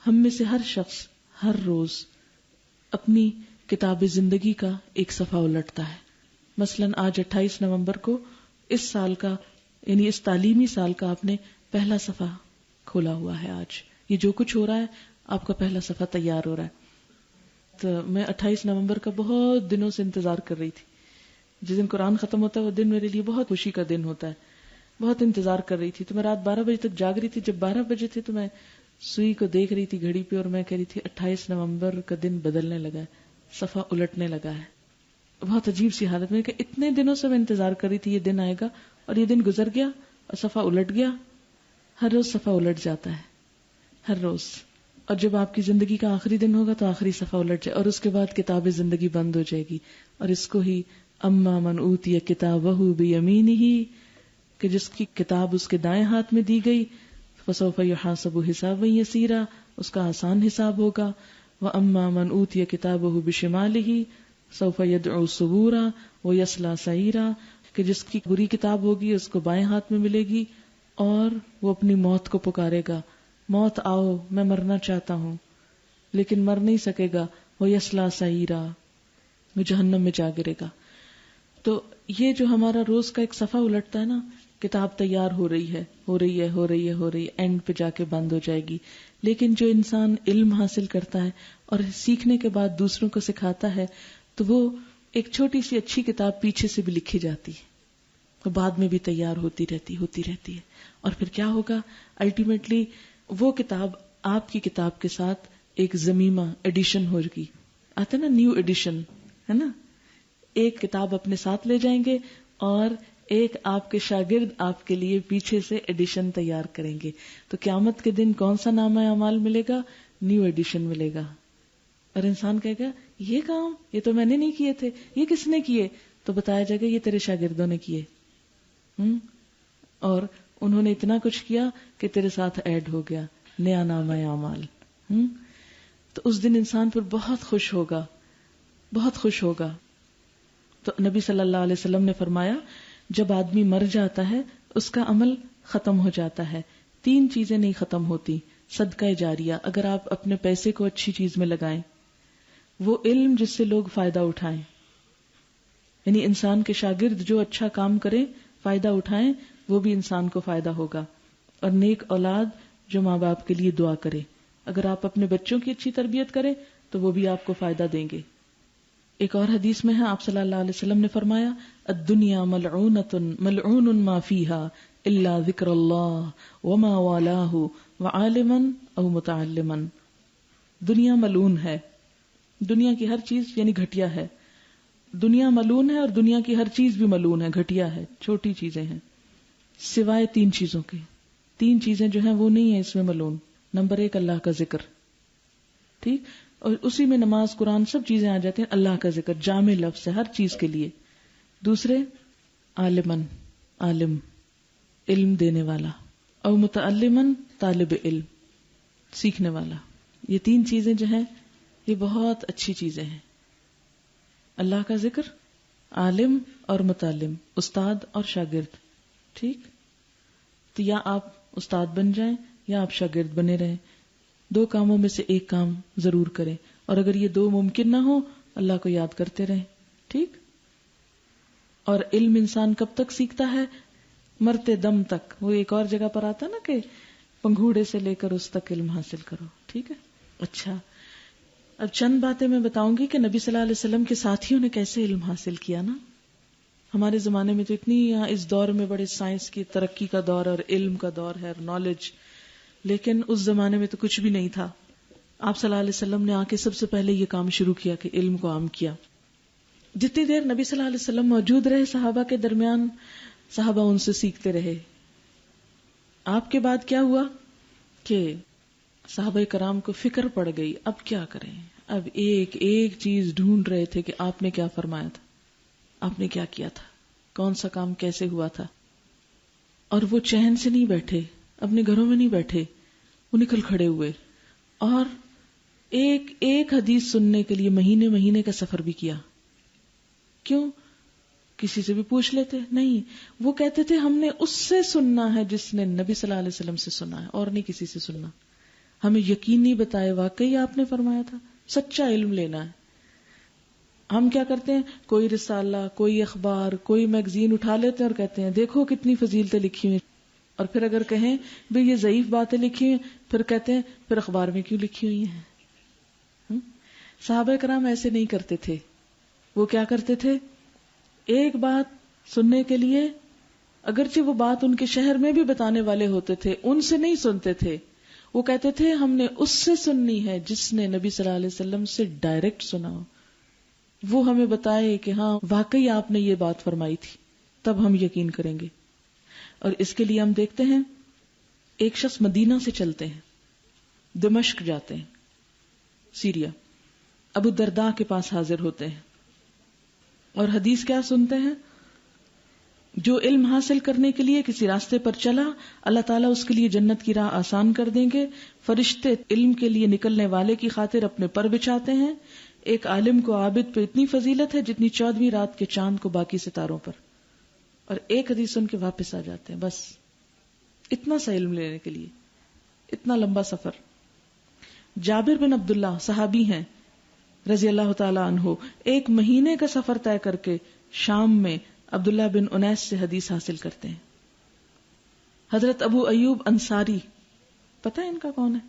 ہم میں سے ہر شخص ہر روز اپنی کتاب زندگی کا ایک صفحہ الٹتا ہے. مثلاً آج 28 نومبر کو اس سال کا یعنی اس تعلیمی سال کا آپ نے پہلا صفحہ کھولا ہوا ہے. آج یہ جو کچھ ہو رہا ہے آپ کا پہلا صفحہ تیار ہو رہا ہے. تو میں 28 نومبر کا بہت دنوں سے انتظار کر رہی تھی. جس دن قرآن ختم ہوتا ہے وہ دن میرے لیے بہت خوشی کا دن ہوتا ہے. بہت انتظار کر رہی تھی. تو میں رات 12 بجے تک جاگ رہی تھی. جب 12 بجے تھے تو میں سوئی کو دیکھ رہی تھی گھڑی پہ اور میں کہہ رہی تھی 28 نومبر کا دن بدلنے لگا ہے, صفحہ الٹنے لگا ہے. بہت عجیب سی حالت میں کہ اتنے دنوں سے میں انتظار کر رہی تھی یہ دن آئے گا, اور یہ دن گزر گیا اور صفحہ الٹ گیا. ہر روز صفحہ الٹ جاتا ہے, ہر روز. اور جب آپ کی زندگی کا آخری دن ہوگا تو آخری صفحہ الٹ جائے اور اس کے بعد کتاب زندگی بند ہو جائے گی. اور اس کو ہی اما من اوتی کتابہ بیمینہ, کہ جس کی کتاب اس کے دائیں ہاتھ میں دی گئی, فسوف یحاسب حسابا یسیرا, اس کا آسان حساب ہوگا. واما من اوتی کتابہ بشمالہ سوف یدعو ثبورا ویصلی سعیرا, کہ جس کی بری کتاب ہوگی اس کو بائیں ہاتھ میں ملے گی اور وہ اپنی موت کو پکارے گا, موت آؤ میں مرنا چاہتا ہوں, لیکن مر نہیں سکے گا. ویصلی سعیرا, وہ جہنم میں جا گرے گا. تو یہ جو ہمارا روز کا ایک صفحہ الٹتا ہے نا, کتاب تیار ہو رہی ہے, اینڈ پہ جا کے بند ہو جائے گی. لیکن جو انسان علم حاصل کرتا ہے اور سیکھنے کے بعد دوسروں کو سکھاتا ہے تو وہ ایک چھوٹی سی اچھی کتاب پیچھے سے بھی لکھی جاتی ہے, وہ بعد میں بھی تیار ہوتی رہتی ہے. اور پھر کیا ہوگا, الٹیمیٹلی وہ کتاب آپ کی کتاب کے ساتھ ایک ضمیمہ ایڈیشن ہوگی. آتا نا نیو ایڈیشن, ہے نا, ایک کتاب اپنے ساتھ لے جائیں گے اور ایک آپ کے شاگرد آپ کے لیے پیچھے سے ایڈیشن تیار کریں گے. تو قیامت کے دن کون سا نامہ اعمال ملے گا؟ نیو ایڈیشن ملے گا. اور انسان کہے گا یہ کام یہ تو میں نے نہیں کیے تھے, یہ کس نے کیے؟ تو بتایا جائے گا یہ تیرے شاگردوں نے کیے, اور انہوں نے اتنا کچھ کیا کہ تیرے ساتھ ایڈ ہو گیا نیا نامہ اعمال. تو اس دن انسان پھر بہت خوش ہوگا, بہت خوش ہوگا. تو نبی صلی اللہ علیہ وسلم نے فرمایا جب آدمی مر جاتا ہے اس کا عمل ختم ہو جاتا ہے, 3 چیزیں نہیں ختم ہوتی. صدقہ جاریہ, اگر آپ اپنے پیسے کو اچھی چیز میں لگائیں, وہ علم جس سے لوگ فائدہ اٹھائیں, یعنی انسان کے شاگرد جو اچھا کام کریں فائدہ اٹھائیں, وہ بھی انسان کو فائدہ ہوگا. اور نیک اولاد جو ماں باپ کے لیے دعا کرے, اگر آپ اپنے بچوں کی اچھی تربیت کریں تو وہ بھی آپ کو فائدہ دیں گے. ایک اور حدیث میں ہے آپ صلی اللہ علیہ وسلم نے فرمایا الدنیا ملعونۃ ملعون ما فیہا الا ذکر اللہ وما والاہ وعالما او متعلما. دنیا ملعون ہے, دنیا کی ہر چیز یعنی گھٹیا ہے. دنیا ملعون ہے اور دنیا کی ہر چیز بھی ملعون ہے, گھٹیا ہے, چھوٹی چیزیں ہیں, سوائے 3 چیزوں کے. 3 چیزیں جو ہیں وہ نہیں ہیں اس میں ملعون. نمبر 1 اللہ کا ذکر, ٹھیک, اور اسی میں نماز قرآن سب چیزیں آ جاتی ہیں. اللہ کا ذکر جامع لفظ ہے ہر چیز کے لیے. دوسرے عالمن, عالم علم دینے والا, او متعلمن طالب علم سیکھنے والا. یہ 3 چیزیں جو ہیں یہ بہت اچھی چیزیں ہیں. اللہ کا ذکر, عالم اور متعلم, استاد اور شاگرد. ٹھیک, تو یا آپ استاد بن جائیں یا آپ شاگرد بنے رہیں, 2 کاموں میں سے ایک کام ضرور کریں. اور اگر یہ 2 ممکن نہ ہو اللہ کو یاد کرتے رہیں. ٹھیک, اور علم انسان کب تک سیکھتا ہے؟ مرتے دم تک. وہ ایک اور جگہ پر آتا نا کہ پنگھوڑے سے لے کر اس تک علم حاصل کرو. ٹھیک ہے, اچھا اب چند باتیں میں بتاؤں گی کہ نبی صلی اللہ علیہ وسلم کے ساتھیوں نے کیسے علم حاصل کیا نا. ہمارے زمانے میں تو اتنی اس دور میں بڑے سائنس کی ترقی کا دور اور علم کا دور ہے اور نالج, لیکن اس زمانے میں تو کچھ بھی نہیں تھا. آپ صلی اللہ علیہ وسلم نے آ کے سب سے پہلے یہ کام شروع کیا کہ علم کو عام کیا. جتنی دیر نبی صلی اللہ علیہ وسلم موجود رہے صحابہ کے درمیان, صحابہ ان سے سیکھتے رہے. آپ کے بعد کیا ہوا کہ صحابہ کرام کو فکر پڑ گئی, اب کیا کریں. اب ایک ایک چیز ڈھونڈ رہے تھے کہ آپ نے کیا فرمایا تھا, آپ نے کیا کیا تھا, کون سا کام کیسے ہوا تھا. اور وہ چین سے نہیں بیٹھے, اپنے گھروں میں نہیں بیٹھے, وہ نکل کھڑے ہوئے اور ایک ایک حدیث سننے کے لیے مہینے مہینے کا سفر بھی کیا. کیوں؟ کسی سے بھی پوچھ لیتے نہیں, وہ کہتے تھے ہم نے اس سے سننا ہے جس نے نبی صلی اللہ علیہ وسلم سے سنا ہے, اور نہیں کسی سے سننا. ہمیں یقین نہیں بتائے واقعی آپ نے فرمایا تھا. سچا علم لینا ہے. ہم کیا کرتے ہیں, کوئی رسالہ, کوئی اخبار, کوئی میگزین اٹھا لیتے ہیں اور کہتے ہیں دیکھو کتنی فضیلتیں لکھی ہوئی, اور پھر اگر کہیں بھئی یہ ضعیف باتیں لکھی ہوئی, پھر کہتے ہیں پھر اخبار میں کیوں لکھی ہوئی ہیں. صحابہ کرام ایسے نہیں کرتے تھے. وہ کیا کرتے تھے, ایک بات سننے کے لیے اگرچہ وہ بات ان کے شہر میں بھی بتانے والے ہوتے تھے, ان سے نہیں سنتے تھے. وہ کہتے تھے ہم نے اس سے سننی ہے جس نے نبی صلی اللہ علیہ وسلم سے ڈائریکٹ سنا ہو, وہ ہمیں بتائے کہ ہاں واقعی آپ نے یہ بات فرمائی تھی, تب ہم یقین کریں گے. اور اس کے لیے ہم دیکھتے ہیں ایک شخص مدینہ سے چلتے ہیں, دمشق جاتے ہیں, سیریا, ابو الدرداء کے پاس حاضر ہوتے ہیں اور حدیث کیا سنتے ہیں, جو علم حاصل کرنے کے لیے کسی راستے پر چلا اللہ تعالیٰ اس کے لیے جنت کی راہ آسان کر دیں گے. فرشتے علم کے لیے نکلنے والے کی خاطر اپنے پر بچھاتے ہیں. ایک عالم کو عابد پہ اتنی فضیلت ہے جتنی 14ویں رات کے چاند کو باقی ستاروں پر. اور ایک حدیث سن کے واپس آ جاتے ہیں. بس اتنا سا علم لینے کے لیے اتنا لمبا سفر. جابر بن عبداللہ صحابی ہیں رضی اللہ تعالی عنہ, 1 مہینے کا سفر طے کر کے شام میں عبداللہ بن انیس سے حدیث حاصل کرتے ہیں. حضرت ابو ایوب انصاری, پتہ ہے ان کا کون ہے؟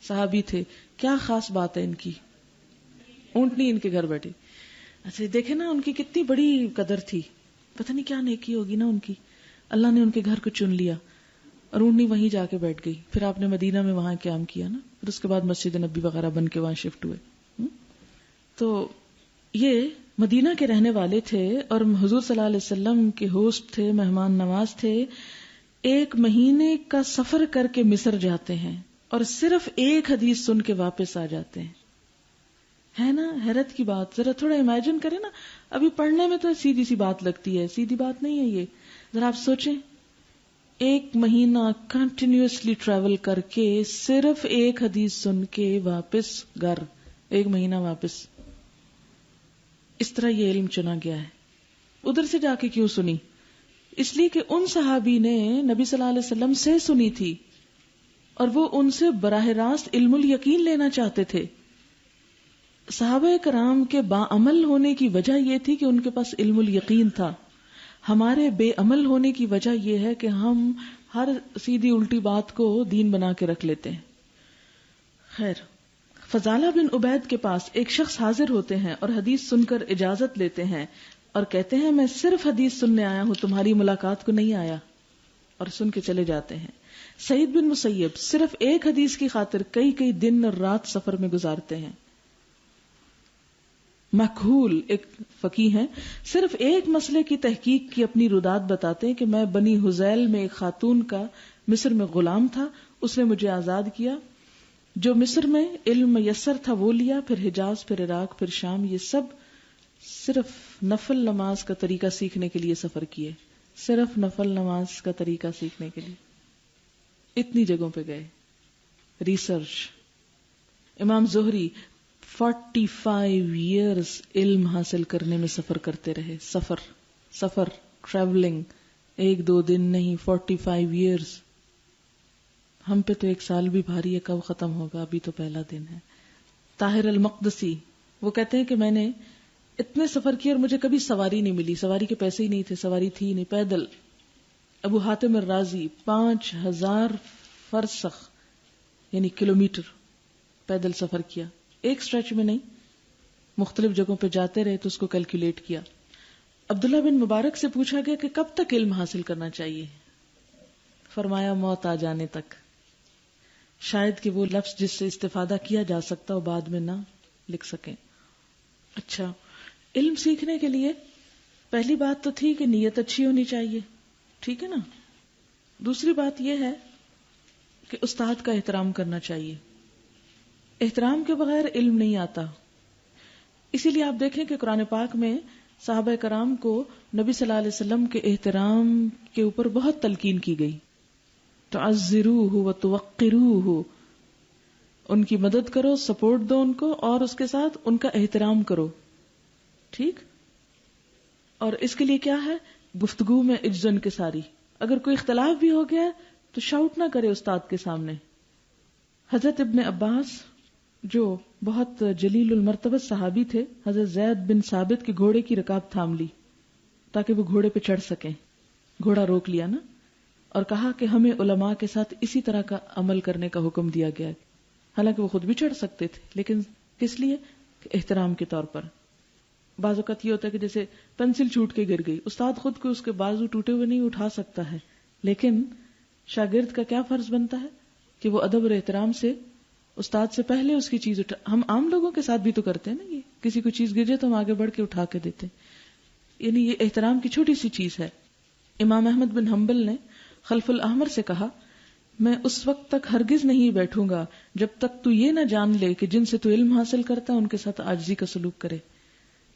صحابی تھے. کیا خاص بات ہے ان کی, اونٹنی ان کے گھر بیٹھی. اچھا دیکھیں نا ان کی کتنی بڑی قدر تھی, پتہ نہیں کیا نیکی ہوگی نا ان کی. اللہ نے ان کے گھر کو چن لیا اور اونٹنی وہیں جا کے بیٹھ گئی. پھر آپ نے مدینہ میں وہاں قیام کیا نا, پھر اس کے بعد مسجد نبی وغیرہ بن کے وہاں شفٹ ہوئے. تو یہ مدینہ کے رہنے والے تھے اور حضور صلی اللہ علیہ وسلم کے ہوسٹ تھے, مہمان نواز تھے. 1 مہینے کا سفر کر کے مصر جاتے ہیں اور صرف 1 حدیث سن کے واپس آ جاتے ہیں. ہے نا حیرت کی بات. ذرا تھوڑا امیجن کریں نا, ابھی پڑھنے میں تو سیدھی سی بات لگتی ہے, سیدھی بات نہیں ہے یہ. ذرا آپ سوچیں, 1 مہینہ کنٹینیوسلی ٹریول کر کے صرف 1 حدیث سن کے واپس گھر, 1 مہینہ واپس. اس طرح یہ علم چنا گیا ہے. ادھر سے جا کے کیوں سنی؟ اس لیے کہ ان صحابی نے نبی صلی اللہ علیہ وسلم سے سنی تھی اور وہ ان سے براہ راست علم الیقین لینا چاہتے تھے. صحابہ کرام کے باعمل ہونے کی وجہ یہ تھی کہ ان کے پاس علم الیقین تھا. ہمارے بے عمل ہونے کی وجہ یہ ہے کہ ہم ہر سیدھی الٹی بات کو دین بنا کے رکھ لیتے ہیں. خیر, فضالہ بن عبید کے پاس ایک شخص حاضر ہوتے ہیں اور حدیث سن کر اجازت لیتے ہیں اور کہتے ہیں میں صرف حدیث سننے آیا ہوں, تمہاری ملاقات کو نہیں آیا, اور سن کے چلے جاتے ہیں. سعید بن مسیب صرف 1 حدیث کی خاطر کئی دن اور رات سفر میں گزارتے ہیں. مکحول ایک فقیہ ہیں, صرف 1 مسئلے کی تحقیق کی اپنی رداد بتاتے ہیں کہ میں بنی حذیل میں ایک خاتون کا مصر میں غلام تھا, اس نے مجھے آزاد کیا. جو مصر میں علم میسر تھا وہ لیا, پھر حجاز, پھر عراق, پھر شام. یہ سب صرف نفل نماز کا طریقہ سیکھنے کے لیے سفر کیے, صرف نفل نماز کا طریقہ سیکھنے کے لیے اتنی جگہوں پہ گئے. ریسرچ. امام زہری 45 ایئرز علم حاصل کرنے میں سفر کرتے رہے. سفر ٹریولنگ, 1-2 دن نہیں, 45 ایئرز. ہم پہ تو 1 سال بھی بھاری ہے, کب ختم ہوگا, ابھی تو پہلا دن ہے. طاہر المقدسی وہ کہتے ہیں کہ میں نے اتنے سفر کیے اور مجھے کبھی سواری نہیں ملی, سواری کے پیسے ہی نہیں تھے, سواری تھی نہیں, پیدل. ابو حاتم الرازی 5000 فرسخ یعنی کلومیٹر پیدل سفر کیا, ایک سٹریچ میں نہیں, مختلف جگہوں پہ جاتے رہے تو اس کو کیلکولیٹ کیا. عبداللہ بن مبارک سے پوچھا گیا کہ کب تک علم حاصل کرنا چاہیے, فرمایا موت آ جانے تک. شاید کہ وہ لفظ جس سے استفادہ کیا جا سکتا ہو بعد میں نہ لکھ سکیں. اچھا, علم سیکھنے کے لیے پہلی بات تو تھی کہ نیت اچھی ہونی چاہیے, ٹھیک ہے نا. دوسری بات یہ ہے کہ استاد کا احترام کرنا چاہیے. احترام کے بغیر علم نہیں آتا. اسی لیے آپ دیکھیں کہ قرآن پاک میں صحابہ کرام کو نبی صلی اللہ علیہ وسلم کے احترام کے اوپر بہت تلقین کی گئی. تعزروہ وتوقروہ, ان کی مدد کرو, سپورٹ دو ان کو, اور اس کے ساتھ ان کا احترام کرو. ٹھیک. اور اس کے لیے کیا ہے, گفتگو میں عجز کے ساری. اگر کوئی اختلاف بھی ہو گیا تو شاؤٹ نہ کرے استاد کے سامنے, حضرت ابن عباس جو بہت جلیل المرتبت صحابی تھے، حضرت زید بن ثابت کے گھوڑے کی رکاب تھام لی تاکہ وہ گھوڑے پہ چڑھ سکیں. گھوڑا روک لیا نا، اور کہا کہ ہمیں علماء کے ساتھ اسی طرح کا عمل کرنے کا حکم دیا گیا. حالانکہ وہ خود بھی چڑھ سکتے تھے، لیکن کس لیے؟ کہ احترام کے طور پر. بعض اوقات یہ ہوتا ہے کہ جیسے پنسل چھوٹ کے گر گئی، استاد خود کو اس کے بازو ٹوٹے ہوئے نہیں اٹھا سکتا ہے، لیکن شاگرد کا کیا فرض بنتا ہے کہ وہ ادب اور احترام سے استاد سے پہلے اس کی چیز ہم عام لوگوں کے ساتھ بھی تو کرتے ہیں نا، یہ کسی کو چیز گر جائے تو ہم آگے بڑھ کے اٹھا کے دیتے ہیں، یعنی یہ احترام کی چھوٹی سی چیز ہے. امام احمد بن حنبل نے خلف الاحمر سے کہا، میں اس وقت تک ہرگز نہیں بیٹھوں گا جب تک تو یہ نہ جان لے کہ جن سے تو علم حاصل کرتا ہے ان کے ساتھ عاجزی کا سلوک کرے.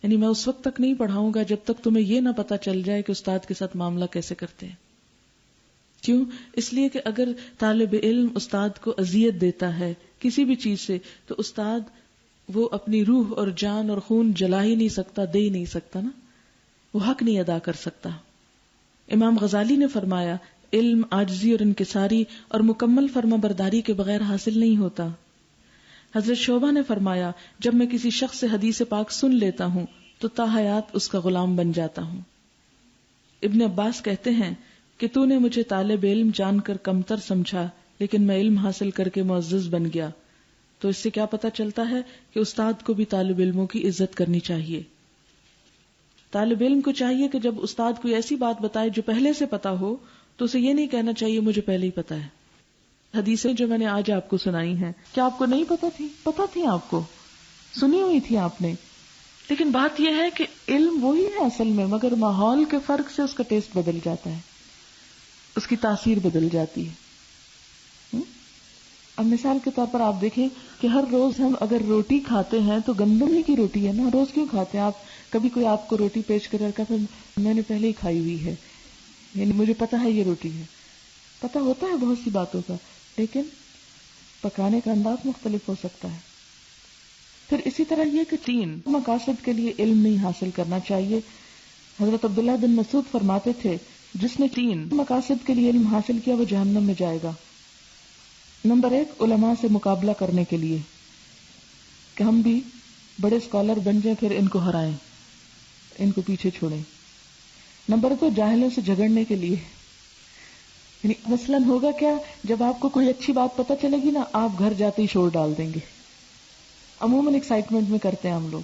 یعنی میں اس وقت تک نہیں پڑھاؤں گا جب تک تمہیں یہ نہ پتا چل جائے کہ استاد کے ساتھ معاملہ کیسے کرتے ہیں. کیوں؟ اس لیے کہ اگر طالب علم استاد کو اذیت دیتا ہے کسی بھی چیز سے تو استاد وہ اپنی روح اور جان اور خون جلا ہی نہیں سکتا، دے ہی نہیں سکتا نا، وہ حق نہیں ادا کر سکتا. امام غزالی نے فرمایا، علم عاجزی اور انکساری اور مکمل فرما برداری کے بغیر حاصل نہیں ہوتا. حضرت شعبہ نے فرمایا، جب میں کسی شخص سے حدیث پاک سن لیتا ہوں تو تا حیات اس کا غلام بن جاتا ہوں. ابن عباس کہتے ہیں کہ تو نے مجھے طالب علم جان کر کمتر سمجھا، لیکن میں علم حاصل کر کے معزز بن گیا. تو اس سے کیا پتہ چلتا ہے کہ استاد کو بھی طالب علموں کی عزت کرنی چاہیے. طالب علم کو چاہیے کہ جب استاد کوئی ایسی بات بتائے جو پہلے سے پتا ہو تو اسے یہ نہیں کہنا چاہیے مجھے پہلے ہی پتا ہے. حدیثیں جو میں نے آج آپ کو سنائی ہیں، کیا آپ کو نہیں پتا تھی؟ پتا تھی، آپ کو سنی ہوئی تھی آپ نے، لیکن بات یہ ہے کہ علم وہی ہے اصل میں، مگر ماحول کے فرق سے اس کا ٹیسٹ بدل جاتا ہے، اس کی تاثیر بدل جاتی ہے. اب مثال کے طور پر آپ دیکھیں کہ ہر روز ہم اگر روٹی کھاتے ہیں تو گندم ہی کی روٹی ہے نا، روز کیوں کھاتے ہیں؟ آپ کبھی کوئی آپ کو روٹی پیش کر رکھا پھر میں نے پہلے ہی کھائی ہوئی ہے، یعنی مجھے پتا ہے یہ روٹی ہے. پتا ہوتا ہے بہت سی باتوں کا، لیکن پکانے کا انداز مختلف ہو سکتا ہے. پھر اسی طرح یہ کہ 3 مقاصد کے لیے علم نہیں حاصل کرنا چاہیے. حضرت عبداللہ بن مسعود فرماتے تھے، جس نے 3 مقاصد کے لیے علم حاصل کیا وہ جہنم میں جائے گا. نمبر 1، علماء سے مقابلہ کرنے کے لیے کہ ہم بھی بڑے اسکالر بن جائیں، پھر ان کو ہرائیں، ان کو پیچھے چھوڑیں. نمبر 2، جاہلوں سے جھگڑنے کے لیے، یعنی مثلاً ہوگا کیا، جب آپ کو کوئی اچھی بات پتہ چلے گی نا، آپ گھر جاتے ہی شور ڈال دیں گے. عموماً ایکسائٹمنٹ میں کرتے ہیں ہم لوگ،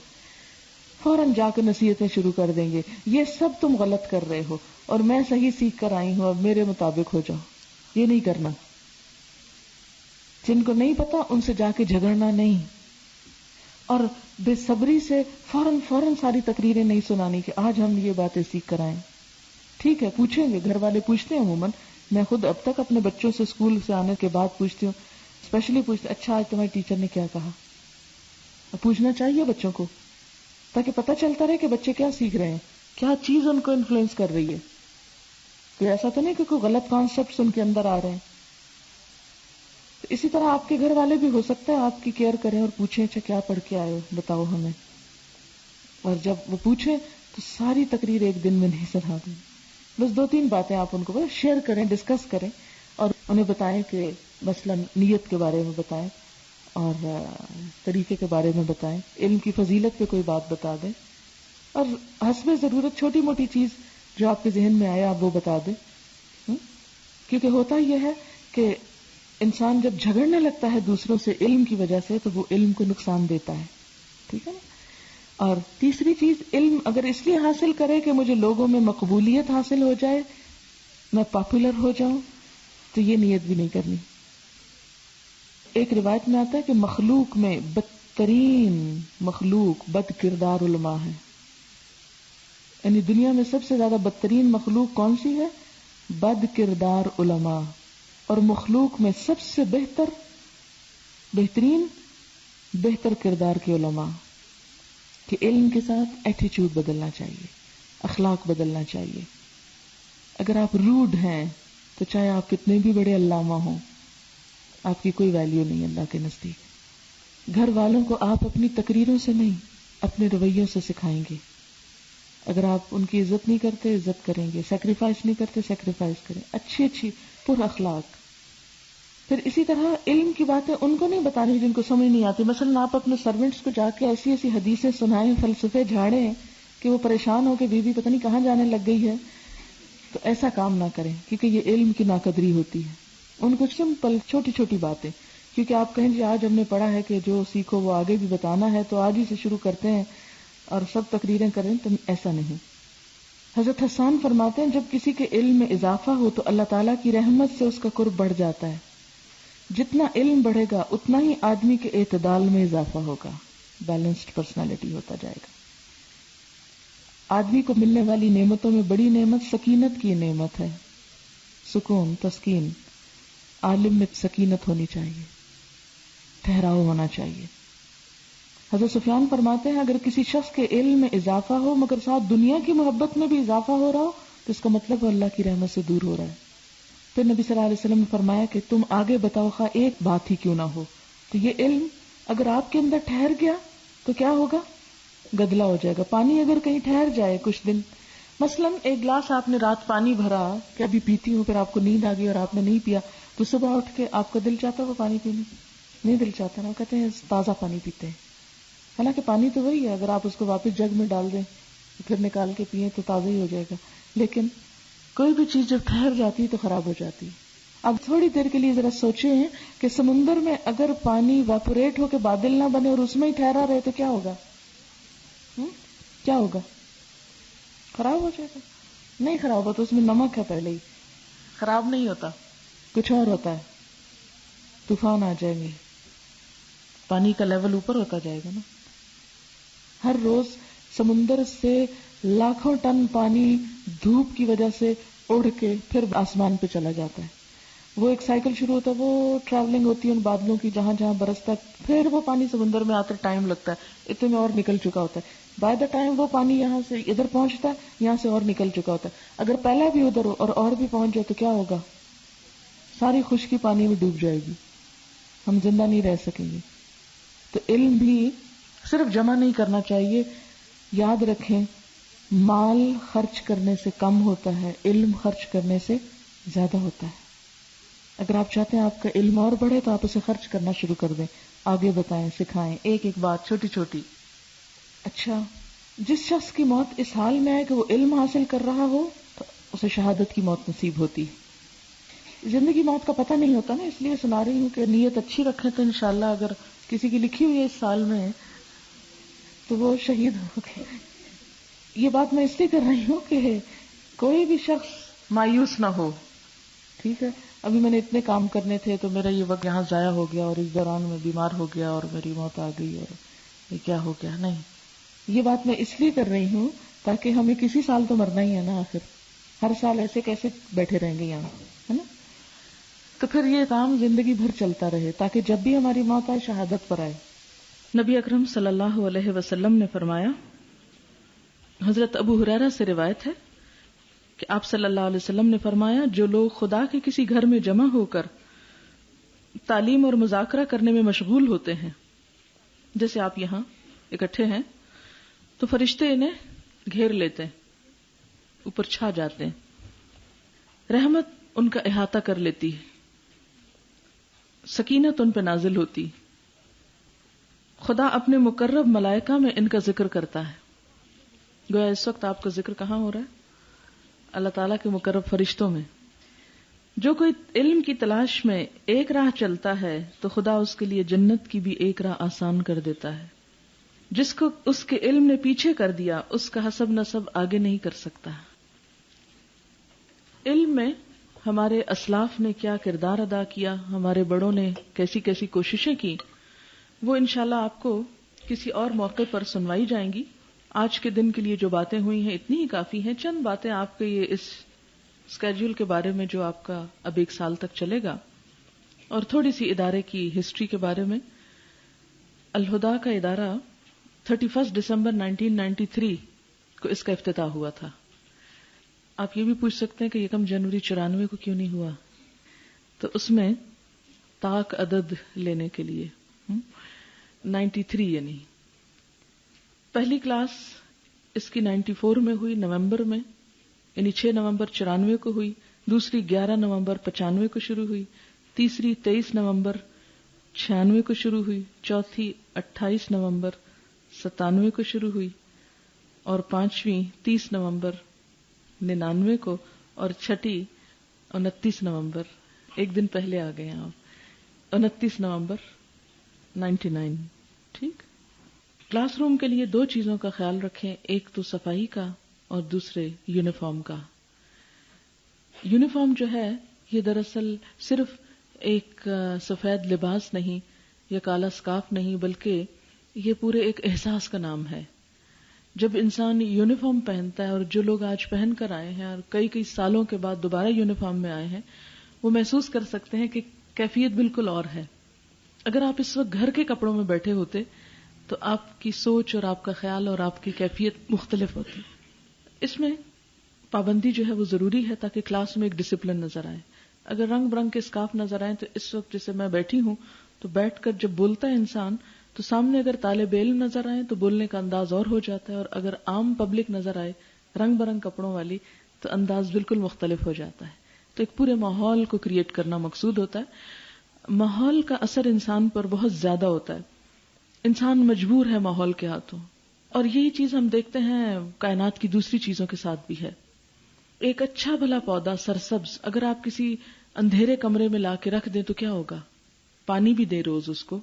فوراً جا کے نصیحتیں شروع کر دیں گے، یہ سب تم غلط کر رہے ہو اور میں صحیح سیکھ کر آئی ہوں، اب میرے مطابق ہو جاؤ. یہ نہیں کرنا. جن کو نہیں پتا ان سے جا کے جھگڑنا نہیں، اور بے صبری سے فوراً ساری تقریریں نہیں سنانی کہ آج ہم یہ باتیں سیکھ کر آئیں. ٹھیک ہے، پوچھیں گے، گھر والے پوچھتے ہیں عموماً. میں خود اب تک اپنے بچوں سے اسکول سے آنے کے بعد پوچھتی ہوں، اسپیشلی پوچھتے، اچھا آج تمہاری ٹیچر نے کیا کہا. پوچھنا چاہیے بچوں کو تاکہ پتہ چلتا رہے کہ بچے کیا سیکھ رہے ہیں، کیا چیز ان کو انفلوئنس کر رہی ہے. کوئی ایسا تو نہیں کہ کوئی غلط کانسیپٹس ان کے اندر آ رہے ہیں. تو اسی طرح آپ کے گھر والے بھی ہو سکتا ہے آپ کی کیئر کریں اور پوچھیں، اچھا کیا پڑھ کے آئے ہو بتاؤ ہمیں. اور جب وہ پوچھیں تو ساری تقریر ایک دن میں نہیں سنا دیں، بس 2-3 باتیں آپ ان کو شیئر کریں، ڈسکس کریں، اور انہیں بتائیں کہ مثلا نیت کے بارے میں بتائیں اور طریقے کے بارے میں بتائیں، علم کی فضیلت پہ کوئی بات بتا دیں، اور حسب ضرورت چھوٹی موٹی چیز جو آپ کے ذہن میں آئے آپ وہ بتا دیں. کیونکہ ہوتا یہ ہے کہ انسان جب جھگڑنے لگتا ہے دوسروں سے علم کی وجہ سے تو وہ علم کو نقصان دیتا ہے. ٹھیک ہے نا. اور تیسری چیز، علم اگر اس لیے حاصل کرے کہ مجھے لوگوں میں مقبولیت حاصل ہو جائے، میں پاپولر ہو جاؤں، تو یہ نیت بھی نہیں کرنی. ایک روایت میں آتا ہے کہ مخلوق میں بدترین مخلوق بد کردار علماء ہے. یعنی دنیا میں سب سے زیادہ بدترین مخلوق کون سی ہے؟ بد کردار علماء. اور مخلوق میں سب سے بہتر کردار کے علماء. کہ علم کے ساتھ ایٹیچیوڈ بدلنا چاہیے، اخلاق بدلنا چاہیے. اگر آپ روڈ ہیں تو چاہے آپ کتنے بھی بڑے علامہ ہوں، آپ کی کوئی ویلیو نہیں اللہ کے نزدیک. گھر والوں کو آپ اپنی تقریروں سے نہیں، اپنے رویوں سے سکھائیں گے. اگر آپ ان کی عزت نہیں کرتے عزت کریں گے، سیکریفائس نہیں کرتے سیکریفائس کریں. اچھی پر اخلاق. پھر اسی طرح علم کی باتیں ان کو نہیں بتانی جن کو سمجھ نہیں آتی. مثلا آپ اپنے سرونٹس کو جا کے ایسی ایسی حدیثیں سنائیں, فلسفے جھاڑیں کہ وہ پریشان ہو کے بیوی پتہ نہیں کہاں جانے لگ گئی ہے, تو ایسا کام نہ کریں, کیونکہ یہ علم کی ناقدری ہوتی ہے. ان کو سمپل چھوٹی چھوٹی باتیں, کیونکہ آپ کہیں جی آج ہم نے پڑھا ہے کہ جو سیکھو وہ آگے بھی بتانا ہے, تو آج ہی سے شروع کرتے ہیں اور سب تقریریں کریں, تو ایسا نہیں. حضرت حسان فرماتے ہیں جب کسی کے علم میں اضافہ ہو تو اللہ تعالیٰ کی رحمت سے اس کا قرب بڑھ جاتا ہے. جتنا علم بڑھے گا اتنا ہی آدمی کے اعتدال میں اضافہ ہوگا, بیلنسڈ پرسنالٹی ہوتا جائے گا. آدمی کو ملنے والی نعمتوں میں بڑی نعمت سکینت کی نعمت ہے, سکون, تسکین. عالم میں سکینت ہونی چاہیے, ٹھہراؤ ہونا چاہیے. حضرت سفیان فرماتے ہیں اگر کسی شخص کے علم میں اضافہ ہو مگر ساتھ دنیا کی محبت میں بھی اضافہ ہو رہا ہو تو اس کا مطلب اللہ کی رحمت سے دور ہو رہا ہے. پھر نبی صلی اللہ علیہ وسلم نے فرمایا کہ تم آگے بتاؤ خواہ ایک بات ہی کیوں نہ ہو. تو یہ علم اگر آپ کے اندر ٹھہر گیا تو کیا ہوگا؟ گدلا ہو جائے گا. پانی اگر کہیں ٹھہر جائے کچھ دن, مثلا ایک گلاس آپ نے رات پانی بھرا کہ ابھی پیتی ہوں, پھر آپ کو نیند آ گئی اور آپ نے نہیں پیا, تو صبح اٹھ کے آپ کا دل چاہتا ہے وہ پانی پینے؟ نہیں دل چاہتا نا. کہتے ہیں تازہ پانی پیتے ہیں, حالانکہ پانی تو وہی ہے, اگر آپ اس کو واپس جگ میں ڈال دیں پھر نکال کے پیئیں تو تازہ ہی ہو جائے گا. لیکن کوئی بھی چیز جب ٹھہر جاتی ہے تو خراب ہو جاتی ہے. اب تھوڑی دیر کے لیے ذرا سوچیں کہ سمندر میں اگر پانی ویپوریٹ ہو کے بادل نہ بنے اور اس میں ہی ٹھہرا رہے تو کیا ہوگا؟ کیا ہوگا؟ خراب ہو جائے گا. نہیں خراب ہوتا, اس میں نمک ہے پہلے ہی, خراب نہیں ہوتا, کچھ اور ہوتا ہے. طوفان آ جائیں گے, پانی کا لیول اوپر ہوتا جائے گا نا. ہر روز سمندر سے لاکھوں ٹن پانی دھوپ کی وجہ سے اڑ کے پھر آسمان پہ چلا جاتا ہے. وہ ایک سائیکل شروع ہوتا ہے, وہ ٹریولنگ ہوتی ہے ان بادلوں کی جہاں جہاں برستا ہے, پھر وہ پانی سمندر میں آتے ٹائم لگتا ہے, اتنے میں اور نکل چکا ہوتا ہے. بائی دا ٹائم وہ پانی یہاں سے ادھر پہنچتا ہے یہاں سے اور نکل چکا ہوتا ہے. اگر پہلا بھی ادھر ہو اور بھی پہنچ جائے تو کیا ہوگا؟ ساری خشکی پانی میں ڈوب جائے گی, ہم زندہ نہیں رہ سکیں گے. تو علم بھی صرف جمع نہیں کرنا چاہیے. یاد رکھیں مال خرچ کرنے سے کم ہوتا ہے, علم خرچ کرنے سے زیادہ ہوتا ہے. اگر آپ چاہتے ہیں آپ کا علم اور بڑھے تو آپ اسے خرچ کرنا شروع کر دیں, آگے بتائیں, سکھائیں, ایک ایک بات چھوٹی چھوٹی. اچھا, جس شخص کی موت اس حال میں ہے کہ وہ علم حاصل کر رہا ہو تو اسے شہادت کی موت نصیب ہوتی ہے. زندگی موت کا پتہ نہیں ہوتا نا, اس لیے سنا رہی ہوں کہ نیت اچھی رکھیں تو انشاءاللہ اگر کسی کی لکھی ہوئی ہے اس سال میں تو وہ شہید ہو گئے. یہ بات میں اس لیے کر رہی ہوں کہ کوئی بھی شخص مایوس نہ ہو. ٹھیک ہے, ابھی میں نے اتنے کام کرنے تھے تو میرا یہ وقت یہاں ضائع ہو گیا اور اس دوران میں بیمار ہو گیا اور میری موت آ گئی اور یہ کیا ہو گیا. نہیں, یہ بات میں اس لیے کر رہی ہوں تاکہ ہمیں کسی سال تو مرنا ہی ہے نا, آخر ہر سال ایسے کیسے بیٹھے رہیں گے یہاں, ہے نا. تو پھر یہ کام زندگی بھر چلتا رہے تاکہ جب بھی ہماری موت آئے شہادت پر آئے. نبی اکرم صلی اللہ علیہ وسلم نے فرمایا, حضرت ابو ہریرہ سے روایت ہے کہ آپ صلی اللہ علیہ وسلم نے فرمایا, جو لوگ خدا کے کسی گھر میں جمع ہو کر تعلیم اور مذاکرہ کرنے میں مشغول ہوتے ہیں, جیسے آپ یہاں اکٹھے ہیں, تو فرشتے انہیں گھیر لیتے ہیں, اوپر چھا جاتے ہیں, رحمت ان کا احاطہ کر لیتی ہے, سکینت ان پہ نازل ہوتی. خدا اپنے مقرب ملائکہ میں ان کا ذکر کرتا ہے. گویا اس وقت آپ کا ذکر کہاں ہو رہا ہے؟ اللہ تعالیٰ کے مقرب فرشتوں میں. جو کوئی علم کی تلاش میں ایک راہ چلتا ہے تو خدا اس کے لیے جنت کی بھی ایک راہ آسان کر دیتا ہے. جس کو اس کے علم نے پیچھے کر دیا اس کا حسب نسب آگے نہیں کر سکتا. علم میں ہمارے اسلاف نے کیا کردار ادا کیا, ہمارے بڑوں نے کیسی کیسی کوششیں کی, وہ انشاءاللہ آپ کو کسی اور موقع پر سنوائی جائیں گی. آج کے دن کے لیے جو باتیں ہوئی ہیں اتنی ہی کافی ہیں. چند باتیں آپ کے یہ اس اسکیڈول کے بارے میں جو آپ کا اب 1 سال تک چلے گا, اور تھوڑی سی ادارے کی ہسٹری کے بارے میں. الہدا کا ادارہ 31 دسمبر 1993 کو اس کا افتتاح ہوا تھا. آپ یہ بھی پوچھ سکتے ہیں کہ 1 جنوری 94 کو کیوں نہیں ہوا, تو اس میں طاق عدد لینے کے لیے 93 یعنی پہلی کلاس اس کی 94 میں ہوئی نومبر میں, یعنی 6 نومبر 94 کو ہوئی. دوسری 11 نومبر 95 کو شروع ہوئی. تیسری 23 نومبر 96 کو شروع ہوئی، چوتھی 28 نومبر 97 کو شروع ہوئی، اور پانچویں 30 نومبر 99 کو، اور چھٹی 29 نومبر، ایک دن پہلے آ گئے آپ، 29 نومبر 99۔ ٹھیک، کلاس روم کے لیے 2 چیزوں کا خیال رکھیں، ایک تو صفائی کا اور دوسرے یونیفارم کا۔ یونیفارم جو ہے یہ دراصل صرف ایک سفید لباس نہیں یا کالا سکارف نہیں، بلکہ یہ پورے ایک احساس کا نام ہے۔ جب انسان یونیفارم پہنتا ہے، اور جو لوگ آج پہن کر آئے ہیں اور کئی سالوں کے بعد دوبارہ یونیفارم میں آئے ہیں، وہ محسوس کر سکتے ہیں کہ کیفیت بالکل اور ہے۔ اگر آپ اس وقت گھر کے کپڑوں میں بیٹھے ہوتے تو آپ کی سوچ اور آپ کا خیال اور آپ کی کیفیت مختلف ہوتی۔ اس میں پابندی جو ہے وہ ضروری ہے تاکہ کلاس میں ایک ڈسپلن نظر آئے۔ اگر رنگ برنگ کے اسکارف نظر آئیں تو اس وقت جیسے میں بیٹھی ہوں تو بیٹھ کر جب بولتا ہے انسان تو سامنے اگر طالب علم نظر آئے تو بولنے کا انداز اور ہو جاتا ہے، اور اگر عام پبلک نظر آئے رنگ برنگ کپڑوں والی تو انداز بالکل مختلف ہو جاتا ہے۔ تو ایک پورے ماحول کو کریٹ کرنا مقصود ہوتا ہے۔ ماحول کا اثر انسان پر بہت زیادہ ہوتا ہے، انسان مجبور ہے ماحول کے ہاتھوں، اور یہی چیز ہم دیکھتے ہیں کائنات کی دوسری چیزوں کے ساتھ بھی ہے۔ ایک اچھا بھلا پودا سرسبز اگر آپ کسی اندھیرے کمرے میں لا کے رکھ دیں تو کیا ہوگا؟ پانی بھی دیں روز، اس کو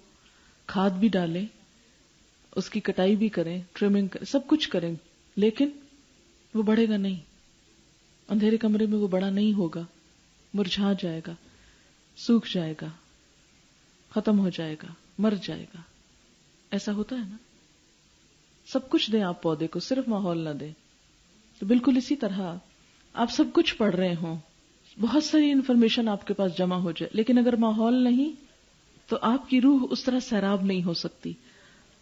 کھاد بھی ڈالیں، اس کی کٹائی بھی کریں، ٹرمنگ کریں، سب کچھ کریں، لیکن وہ بڑھے گا نہیں۔ اندھیرے کمرے میں وہ بڑا نہیں ہوگا، مرجھا جائے گا، سوکھ جائے گا، ختم ہو جائے گا، مر جائے گا۔ ایسا ہوتا ہے نا؟ سب کچھ دیں آپ پودے کو، صرف ماحول نہ دیں۔ تو بالکل اسی طرح آپ سب کچھ پڑھ رہے ہوں، بہت ساری انفارمیشن آپ کے پاس جمع ہو جائے، لیکن اگر ماحول نہیں تو آپ کی روح اس طرح سیراب نہیں ہو سکتی،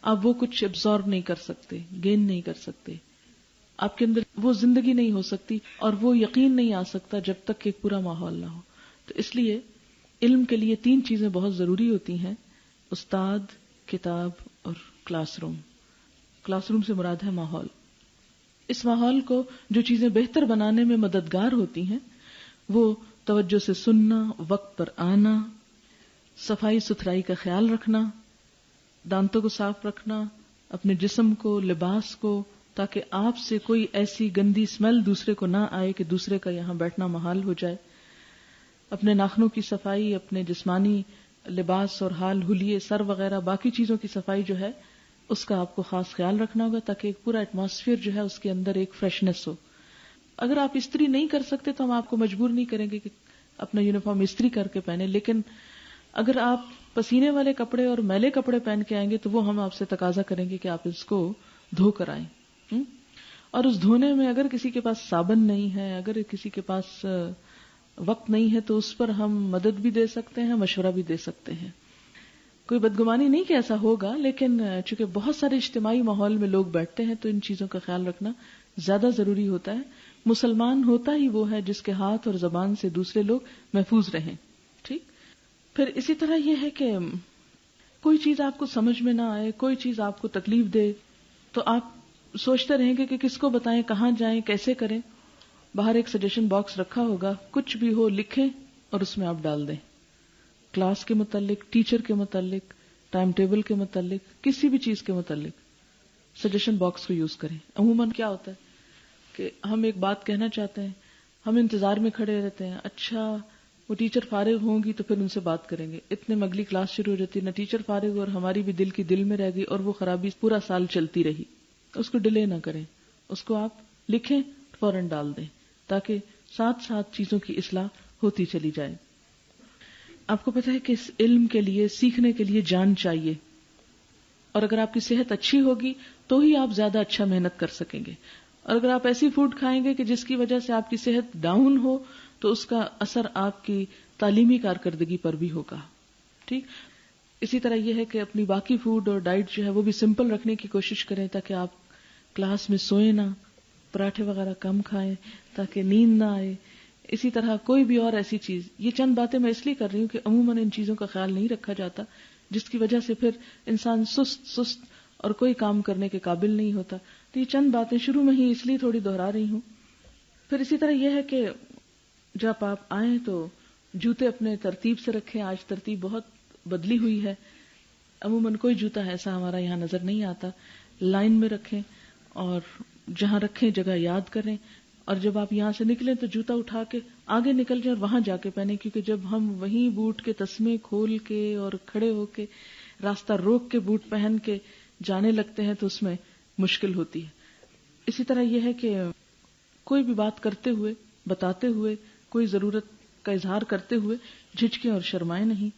آپ وہ کچھ ابزارب نہیں کر سکتے، گین نہیں کر سکتے، آپ کے اندر وہ زندگی نہیں ہو سکتی، اور وہ یقین نہیں آ سکتا جب تک کہ ایک پورا ماحول نہ ہو۔ تو اس لیے علم کے لیے 3 چیزیں بہت ضروری ہوتی ہیں: استاد، کتاب اور کلاس روم۔ کلاس روم سے مراد ہے ماحول۔ اس ماحول کو جو چیزیں بہتر بنانے میں مددگار ہوتی ہیں وہ توجہ سے سننا، وقت پر آنا، صفائی ستھرائی کا خیال رکھنا، دانتوں کو صاف رکھنا، اپنے جسم کو، لباس کو، تاکہ آپ سے کوئی ایسی گندی اسمیل دوسرے کو نہ آئے کہ دوسرے کا یہاں بیٹھنا محال ہو جائے، اپنے ناخنوں کی صفائی، اپنے جسمانی لباس اور حال حلیے، سر وغیرہ باقی چیزوں کی صفائی جو ہے اس کا آپ کو خاص خیال رکھنا ہوگا تاکہ ایک پورا ایٹماسفیئر جو ہے اس کے اندر ایک فریشنس ہو۔ اگر آپ استری نہیں کر سکتے تو ہم آپ کو مجبور نہیں کریں گے کہ اپنا یونیفارم استری کر کے پہنے، لیکن اگر آپ پسینے والے کپڑے اور میلے کپڑے پہن کے آئیں گے تو وہ ہم آپ سے تقاضا کریں گے کہ آپ اس کو دھو کر آئیں۔ اور اس دھونے میں اگر کسی کے پاس صابن نہیں ہے، اگر کسی کے پاس وقت نہیں ہے تو اس پر ہم مدد بھی دے سکتے ہیں، مشورہ بھی دے سکتے ہیں۔ کوئی بدگمانی نہیں کہ ایسا ہوگا، لیکن چونکہ بہت سارے اجتماعی ماحول میں لوگ بیٹھتے ہیں تو ان چیزوں کا خیال رکھنا زیادہ ضروری ہوتا ہے۔ مسلمان ہوتا ہی وہ ہے جس کے ہاتھ اور زبان سے دوسرے لوگ محفوظ رہیں۔ ٹھیک، پھر اسی طرح یہ ہے کہ کوئی چیز آپ کو سمجھ میں نہ آئے، کوئی چیز آپ کو تکلیف دے تو آپ سوچتے رہیں گے کہ کس کو بتائیں، کہاں جائیں، کیسے کریں۔ باہر ایک سجیشن باکس رکھا ہوگا، کچھ بھی ہو لکھیں اور اس میں آپ ڈال دیں، کلاس کے متعلق، ٹیچر کے متعلق، ٹائم ٹیبل کے متعلق، کسی بھی چیز کے متعلق سجیشن باکس کو یوز کریں۔ عموماً کیا ہوتا ہے کہ ہم ایک بات کہنا چاہتے ہیں، ہم انتظار میں کھڑے رہتے ہیں، اچھا وہ ٹیچر فارغ ہوں گی تو پھر ان سے بات کریں گے، اتنے میں اگلی کلاس شروع ہو جاتی، نہ ٹیچر فارغ اور ہماری بھی دل کی دل میں رہ گئی اور وہ خرابی پورا سال چلتی رہی۔ اس کو ڈیلے نہ کریں، اس کو آپ لکھیں، فوراً ڈال دیں تاکہ ساتھ ساتھ چیزوں کی اصلاح ہوتی چلی جائے۔ آپ کو پتہ ہے کہ اس علم کے لیے، سیکھنے کے لیے جان چاہیے، اور اگر آپ کی صحت اچھی ہوگی تو ہی آپ زیادہ اچھا محنت کر سکیں گے، اور اگر آپ ایسی فوڈ کھائیں گے کہ جس کی وجہ سے آپ کی صحت ڈاؤن ہو تو اس کا اثر آپ کی تعلیمی کارکردگی پر بھی ہوگا۔ ٹھیک، اسی طرح یہ ہے کہ اپنی باقی فوڈ اور ڈائٹ جو ہے وہ بھی سمپل رکھنے کی کوشش کریں تاکہ آپ کلاس میں سوئیں نہ، پراٹھے وغیرہ کم کھائیں تاکہ نیند نہ آئے۔ اسی طرح کوئی بھی اور ایسی چیز، یہ چند باتیں میں اس لیے کر رہی ہوں کہ عموماً ان چیزوں کا خیال نہیں رکھا جاتا، جس کی وجہ سے پھر انسان سست اور کوئی کام کرنے کے قابل نہیں ہوتا۔ تو یہ چند باتیں شروع میں ہی اس لیے تھوڑی دہرا رہی ہوں۔ پھر اسی طرح یہ ہے کہ جب آپ آئیں تو جوتے اپنے ترتیب سے رکھیں. آج ترتیب بہت بدلی ہوئی ہے. عموماً کوئی جوتا ایسا ہمارا یہاں نظر نہیں آتا. لائن میں رکھیں اور جہاں رکھیں جگہ یاد کریں, اور جب آپ یہاں سے نکلیں تو جوتا اٹھا کے آگے نکل جائیں اور وہاں جا کے پہنیں, کیونکہ جب ہم وہیں بوٹ کے تسمے کھول کے اور کھڑے ہو کے راستہ روک کے بوٹ پہن کے جانے لگتے ہیں تو اس میں مشکل ہوتی ہے. اسی طرح یہ ہے کہ کوئی بھی بات کرتے ہوئے, بتاتے ہوئے, کوئی ضرورت کا اظہار کرتے ہوئے جھجکیں اور شرمائیں نہیں.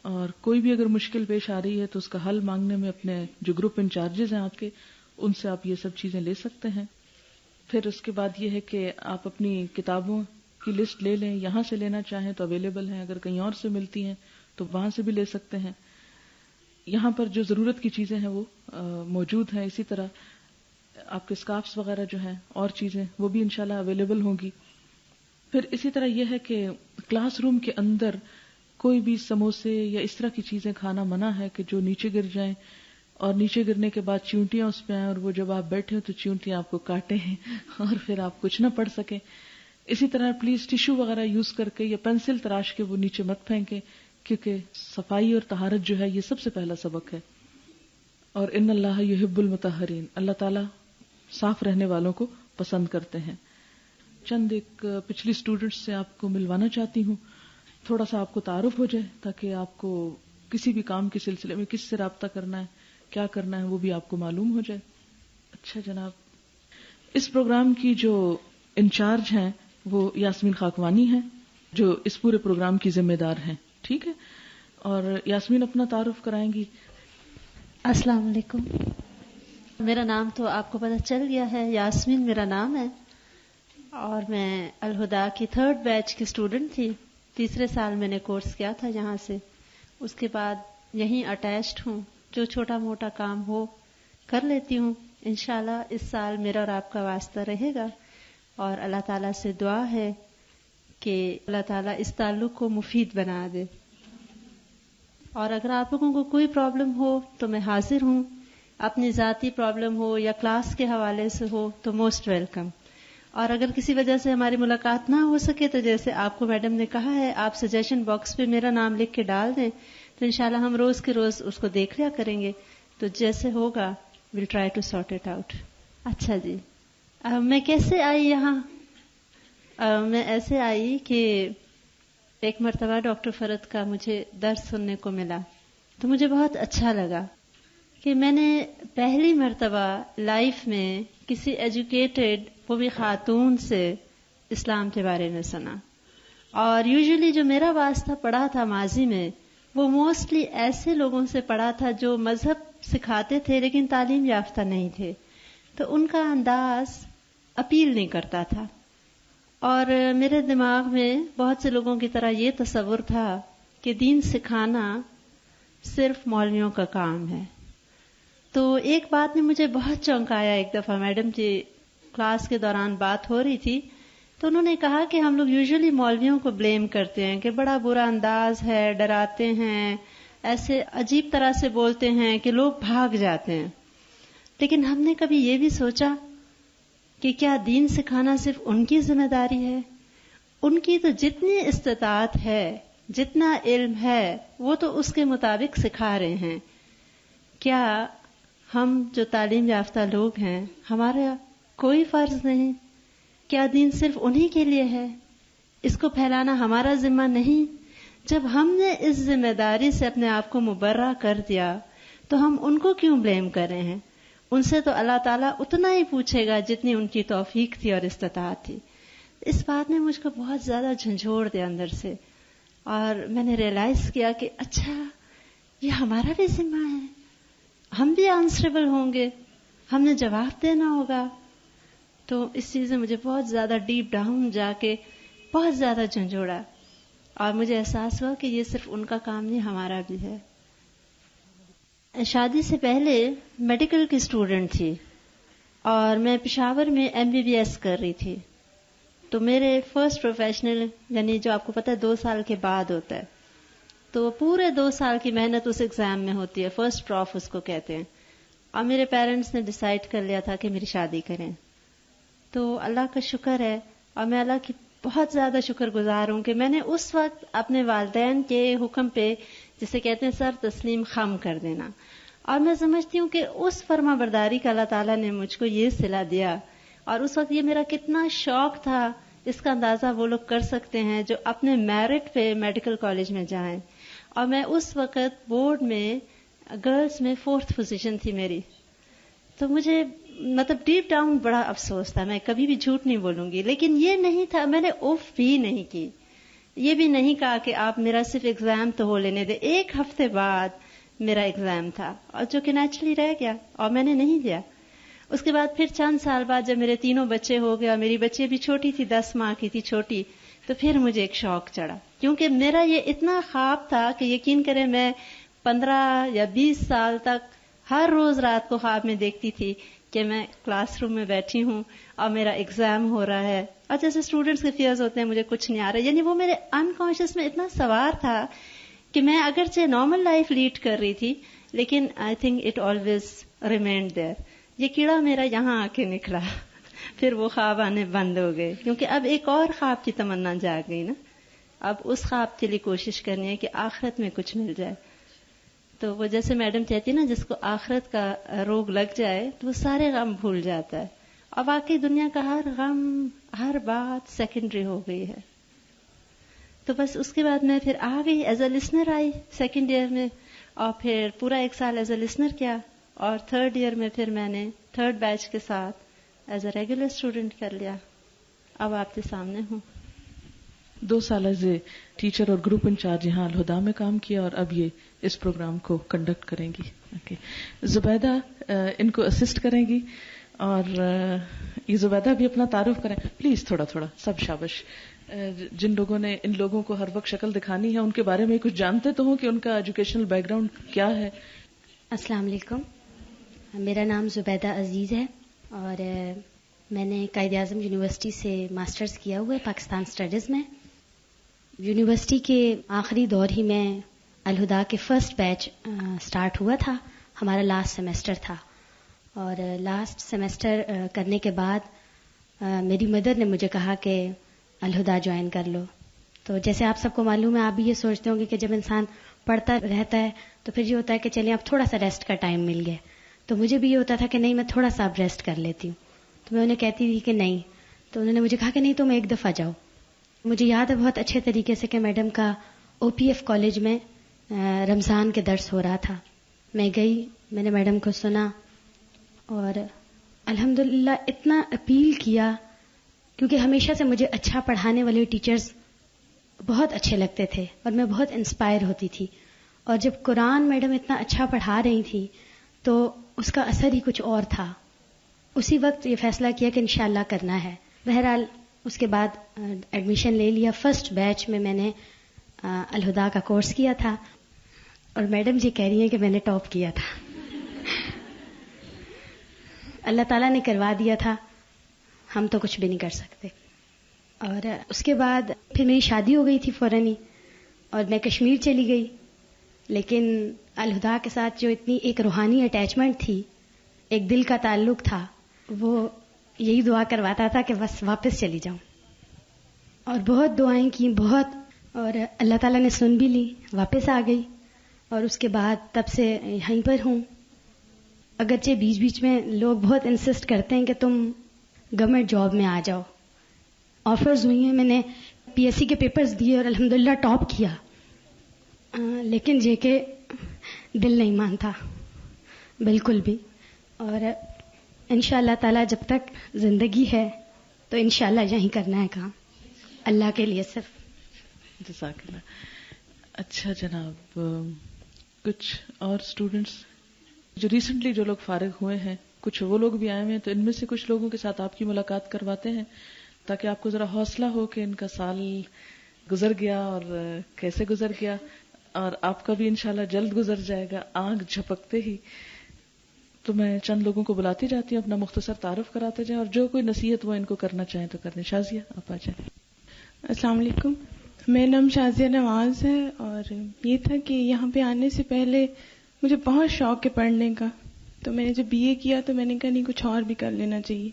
اور کوئی بھی اگر مشکل پیش آ رہی ہے تو اس کا حل مانگنے میں اپنے جو گروپ انچارجز ہیں آپ کے, ان سے آپ یہ سب چیزیں لے سکتے ہیں. پھر اس کے بعد یہ ہے کہ آپ اپنی کتابوں کی لسٹ لے لیں. یہاں سے لینا چاہیں تو اویلیبل ہیں, اگر کہیں اور سے ملتی ہیں تو وہاں سے بھی لے سکتے ہیں. یہاں پر جو ضرورت کی چیزیں ہیں وہ موجود ہیں. اسی طرح آپ کے اسکارفس وغیرہ جو ہیں اور چیزیں وہ بھی انشاءاللہ اویلیبل ہوں گی. پھر اسی طرح یہ ہے کہ کلاس روم کے اندر کوئی بھی سموسے یا اس طرح کی چیزیں کھانا منع ہے کہ جو نیچے گر جائیں اور نیچے گرنے کے بعد چیونٹیاں اس پہ آئیں اور وہ جب آپ بیٹھے ہو تو چیونٹیاں آپ کو کاٹیں اور پھر آپ کچھ نہ پڑھ سکیں. اسی طرح پلیز ٹیشو وغیرہ یوز کر کے یا پینسل تراش کے وہ نیچے مت پھینکیں, کیونکہ صفائی اور طہارت جو ہے یہ سب سے پہلا سبق ہے. اور ان اللہ یحب المطہرین, اللہ تعالیٰ صاف رہنے والوں کو پسند کرتے ہیں. چند ایک پچھلی اسٹوڈنٹس سے آپ کو ملوانا چاہتی ہوں, تھوڑا سا آپ کو تعارف ہو جائے تاکہ آپ کو کسی بھی کام کے سلسلے میں کس سے رابطہ کرنا ہے, کیا کرنا ہے, وہ بھی آپ کو معلوم ہو جائے. اچھا جناب, اس پروگرام کی جو انچارج ہیں وہ یاسمین خاکوانی ہیں جو اس پورے پروگرام کی ذمہ دار ہیں. ٹھیک ہے, اور یاسمین اپنا تعارف کرائیں گی. السلام علیکم. میرا نام تو آپ کو پتہ چل گیا ہے, یاسمین میرا نام ہے, اور میں الہدا کی 3rd بیچ کی اسٹوڈنٹ تھی. 3 سال میں نے کورس کیا تھا یہاں سے. اس کے بعد یہیں اٹیچڈ ہوں, جو چھوٹا موٹا کام ہو کر لیتی ہوں. انشاءاللہ اس سال میرا اور آپ کا واسطہ رہے گا, اور اللہ تعالیٰ سے دعا ہے کہ اللہ تعالیٰ اس تعلق کو مفید بنا دے. اور اگر آپ لوگوں کو کوئی پرابلم ہو تو میں حاضر ہوں, اپنی ذاتی پرابلم ہو یا کلاس کے حوالے سے ہو تو موسٹ ویلکم. اور اگر کسی وجہ سے ہماری ملاقات نہ ہو سکے تو جیسے آپ کو میڈم نے کہا ہے, آپ سجیشن باکس پہ میرا نام لکھ کے ڈال دیں تو انشاءاللہ ہم روز کے روز اس کو دیکھ لیا کریں گے. تو جیسے ہوگا we'll try to sort it out. اچھا جی, میں کیسے آئی یہاں؟ میں ایسے آئی کہ ایک مرتبہ ڈاکٹر فرد کا مجھے درس سننے کو ملا تو مجھے بہت اچھا لگا کہ میں نے پہلی مرتبہ لائف میں کسی ایجوکیٹڈ وہ بھی خاتون سے اسلام کے بارے میں سنا. اور یوزلی جو میرا واسطہ پڑھا تھا ماضی میں وہ موسٹلی ایسے لوگوں سے پڑھا تھا جو مذہب سکھاتے تھے لیکن تعلیم یافتہ نہیں تھے, تو ان کا انداز اپیل نہیں کرتا تھا. اور میرے دماغ میں بہت سے لوگوں کی طرح یہ تصور تھا کہ دین سکھانا صرف مولویوں کا کام ہے. تو ایک بات نے مجھے بہت چونکایا. ایک دفعہ میڈم جی کلاس کے دوران بات ہو رہی تھی تو انہوں نے کہا کہ ہم لوگ یوزلی مولویوں کو بلیم کرتے ہیں کہ بڑا برا انداز ہے, ڈراتے ہیں, ایسے عجیب طرح سے بولتے ہیں کہ لوگ بھاگ جاتے ہیں. لیکن ہم نے کبھی یہ بھی سوچا کہ کیا دین سکھانا صرف ان کی ذمہ داری ہے؟ ان کی تو جتنی استطاعت ہے, جتنا علم ہے وہ تو اس کے مطابق سکھا رہے ہیں. کیا ہم جو تعلیم یافتہ لوگ ہیں ہمارا کوئی فرض نہیں؟ کیا دین صرف انہی کے لیے ہے؟ اس کو پھیلانا ہمارا ذمہ نہیں؟ جب ہم نے اس ذمہ داری سے اپنے آپ کو مبرہ کر دیا تو ہم ان کو کیوں بلیم کر رہے ہیں؟ ان سے تو اللہ تعالیٰ اتنا ہی پوچھے گا جتنی ان کی توفیق تھی اور استطاعت تھی. اس بات نے مجھ کو بہت زیادہ جھنجھوڑ دیا اندر سے, اور میں نے ریئلائز کیا کہ اچھا یہ ہمارا بھی ذمہ ہے, ہم بھی آنسریبل ہوں گے, ہم نے جواب دینا ہوگا. تو اس چیز نے مجھے بہت زیادہ ڈیپ ڈاؤن جا کے بہت زیادہ جھنجھوڑا, اور مجھے احساس ہوا کہ یہ صرف ان کا کام نہیں, ہمارا بھی ہے. شادی سے پہلے میڈیکل کی اسٹوڈنٹ تھی اور میں پشاور میں MBBS کر رہی تھی. تو میرے فرسٹ پروفیشنل یعنی جو آپ کو پتہ ہے 2 سال کے بعد ہوتا ہے, تو پورے 2 سال کی محنت اس ایگزام میں ہوتی ہے, فرسٹ پروف اس کو کہتے ہیں. اور میرے پیرنٹس نے ڈیسائیڈ کر لیا تھا کہ میری شادی کریں. تو اللہ کا شکر ہے اور میں اللہ کی بہت زیادہ شکر گزار ہوں کہ میں نے اس وقت اپنے والدین کے حکم پہ، جسے کہتے ہیں سر تسلیم خم کر دینا، اور میں سمجھتی ہوں کہ اس فرما برداری کا اللہ تعالیٰ نے مجھ کو یہ صلہ دیا، اور اس وقت یہ میرا کتنا شوق تھا، اس کا اندازہ وہ لوگ کر سکتے ہیں جو اپنے میرٹ پہ میڈیکل کالج میں جائیں. اور میں اس وقت بورڈ میں گرلز میں 4th پوزیشن تھی میری. تو مجھے مطلب ڈیپ ڈاؤن بڑا افسوس تھا، میں کبھی بھی جھوٹ نہیں بولوں گی، لیکن یہ نہیں تھا، میں نے اف بھی نہیں کی، یہ بھی نہیں کہا کہ آپ میرا صرف ایگزام تو ہو لینے دے. 1 ہفتے بعد میرا ایگزام تھا، اور جو کہ نیچرلی رہ گیا اور میں نے نہیں دیا. اس کے بعد پھر چند سال بعد جب میرے 3 بچے ہو گئے اور میری بچی بھی چھوٹی تھی، 10 ماہ کی تھی چھوٹی، تو پھر مجھے ایک شوق چڑھا، کیونکہ میرا یہ اتنا خواب تھا کہ یقین کریں میں 15 یا 20 سال تک ہر روز رات کو خواب میں دیکھتی تھی کہ میں کلاس روم میں بیٹھی ہوں اور میرا ایگزام ہو رہا ہے، اور جیسے اسٹوڈنٹس کے فیئرز ہوتے ہیں مجھے کچھ نہیں آ رہا، یعنی وہ میرے انکانشیس میں اتنا سوار تھا کہ میں اگرچہ نارمل لائف لیڈ کر رہی تھی، لیکن I think it always remind there. یہ کیڑا میرا یہاں آ کے نکلا، پھر وہ خواب آنے بند ہو گئے، کیونکہ اب ایک اور خواب کی تمنا جاگ گئی نا. اب اس خواب کے لیے کوشش کرنی ہے کہ آخرت میں کچھ مل جائے. تو وہ جیسے میڈم کہتی نا، جس کو آخرت کا روگ لگ جائے تو وہ سارے غم بھول جاتا ہے، اور واقعی دنیا کا ہر غم، ہر بات سیکنڈری ہو گئی ہے. تو بس اس کے بعد میں پھر آ گئی، as a listener I 2nd year میں، اور پھر پورا 1 سال ایز اے لسنر کیا، اور 3rd ایئر میں پھر میں نے 3rd بیچ کے ساتھ ایز اے ریگولر اسٹوڈنٹ کر لیا. اب آپ کے سامنے ہوں. 2 سال ایز اے ٹیچر اور گروپ انچارج یہاں الہدا میں کام کیا، اور اب یہ اس پروگرام کو کنڈکٹ کریں گی. زبیدہ ان کو اسسٹ کریں گی، اور یہ زبیدہ بھی اپنا تعارف کریں پلیز، تھوڑا تھوڑا سب شابش. جن لوگوں نے ان لوگوں کو ہر وقت شکل دکھانی ہے ان کے بارے میں کچھ جانتے تو ہوں کہ ان کا ایجوکیشنل بیک گراؤنڈ کیا ہے. السلام علیکم، میرا نام زبیدہ عزیز ہے، اور میں نے قائد اعظم یونیورسٹی سے ماسٹرز کیا ہوا ہے پاکستان اسٹڈیز میں. یونیورسٹی کے آخری دور ہی میں الہدا کے 1st بیچ سٹارٹ ہوا تھا، ہمارا لاسٹ سیمسٹر تھا، اور لاسٹ سیمسٹر کرنے کے بعد میری مدر نے مجھے کہا کہ الہدا جوائن کر لو. تو جیسے آپ سب کو معلوم ہے، آپ بھی یہ سوچتے ہوں گے کہ جب انسان پڑھتا رہتا ہے تو پھر یہ ہوتا ہے کہ چلیں اب تھوڑا سا ریسٹ کا ٹائم مل گیا. تو مجھے بھی یہ ہوتا تھا کہ نہیں، میں تھوڑا سا اب ریسٹ کر لیتی ہوں. تو میں انہیں کہتی تھی کہ نہیں، تو انہوں نے مجھے کہا کہ نہیں تم 1 دفعہ جاؤ. مجھے یاد ہے بہت اچھے طریقے سے کہ میڈم کا OPF کالج میں رمضان کے درس ہو رہا تھا. میں گئی، میں نے میڈم کو سنا، اور الحمدللہ اتنا اپیل کیا، کیونکہ ہمیشہ سے مجھے اچھا پڑھانے والے ٹیچرز بہت اچھے لگتے تھے اور میں بہت انسپائر ہوتی تھی. اور جب قرآن میڈم اتنا اچھا پڑھا رہی تھی تو اس کا اثر ہی کچھ اور تھا. اسی وقت یہ فیصلہ کیا کہ انشاءاللہ کرنا ہے. بہرحال اس کے بعد ایڈمیشن لے لیا. 1st بیچ میں نے الہدا کا کورس کیا تھا، اور میڈم جی کہہ رہی ہیں کہ میں نے ٹاپ کیا تھا. اللہ تعالیٰ نے کروا دیا تھا، ہم تو کچھ بھی نہیں کر سکتے. اور اس کے بعد پھر میری شادی ہو گئی تھی فوراً ہی، اور میں کشمیر چلی گئی. لیکن الہدا کے ساتھ جو اتنی ایک روحانی اٹیچمنٹ تھی، ایک دل کا تعلق تھا، وہ یہی دعا کرواتا تھا کہ بس واپس چلی جاؤں. اور بہت دعائیں کی، بہت، اور اللہ تعالیٰ نے سن بھی لی، واپس آ گئی. اور اس کے بعد تب سے یہیں پر ہوں. اگرچہ بیچ بیچ میں لوگ بہت انسسٹ کرتے ہیں کہ تم گورنمنٹ جاب میں آ جاؤ. آفرز ہوئی ہیں، میں نے PSC کے پیپرز دیے اور الحمدللہ ٹاپ کیا، لیکن جے کہ دل نہیں مانتا بالکل بھی. اور انشاءاللہ تعالیٰ جب تک زندگی ہے تو انشاءاللہ یہیں کرنا ہے کام اللہ کے لیے صرف. جزاک اللہ. اچھا جناب، کچھ اور اسٹوڈنٹس جو ریسنٹلی جو لوگ فارغ ہوئے ہیں، کچھ وہ لوگ بھی آئے ہوئے ہیں، تو ان میں سے کچھ لوگوں کے ساتھ آپ کی ملاقات کرواتے ہیں تاکہ آپ کو ذرا حوصلہ ہو کہ ان کا سال گزر گیا اور کیسے گزر گیا، اور آپ کا بھی انشاءاللہ جلد گزر جائے گا آنکھ جھپکتے ہی. تو میں چند لوگوں کو بلاتی جاتی ہوں، اپنا مختصر تعارف کراتے جائیں، اور جو کوئی نصیحت وہ ان کو کرنا چاہیں تو کر دیں. شازیہ آپ آ جائیں. السلام علیکم، میرا نام شازیہ نواز ہے، اور یہ تھا کہ یہاں پہ آنے سے پہلے مجھے بہت شوق ہے پڑھنے کا. تو میں نے جب BA کیا تو میں نے کہا نہیں کچھ اور بھی کر لینا چاہیے.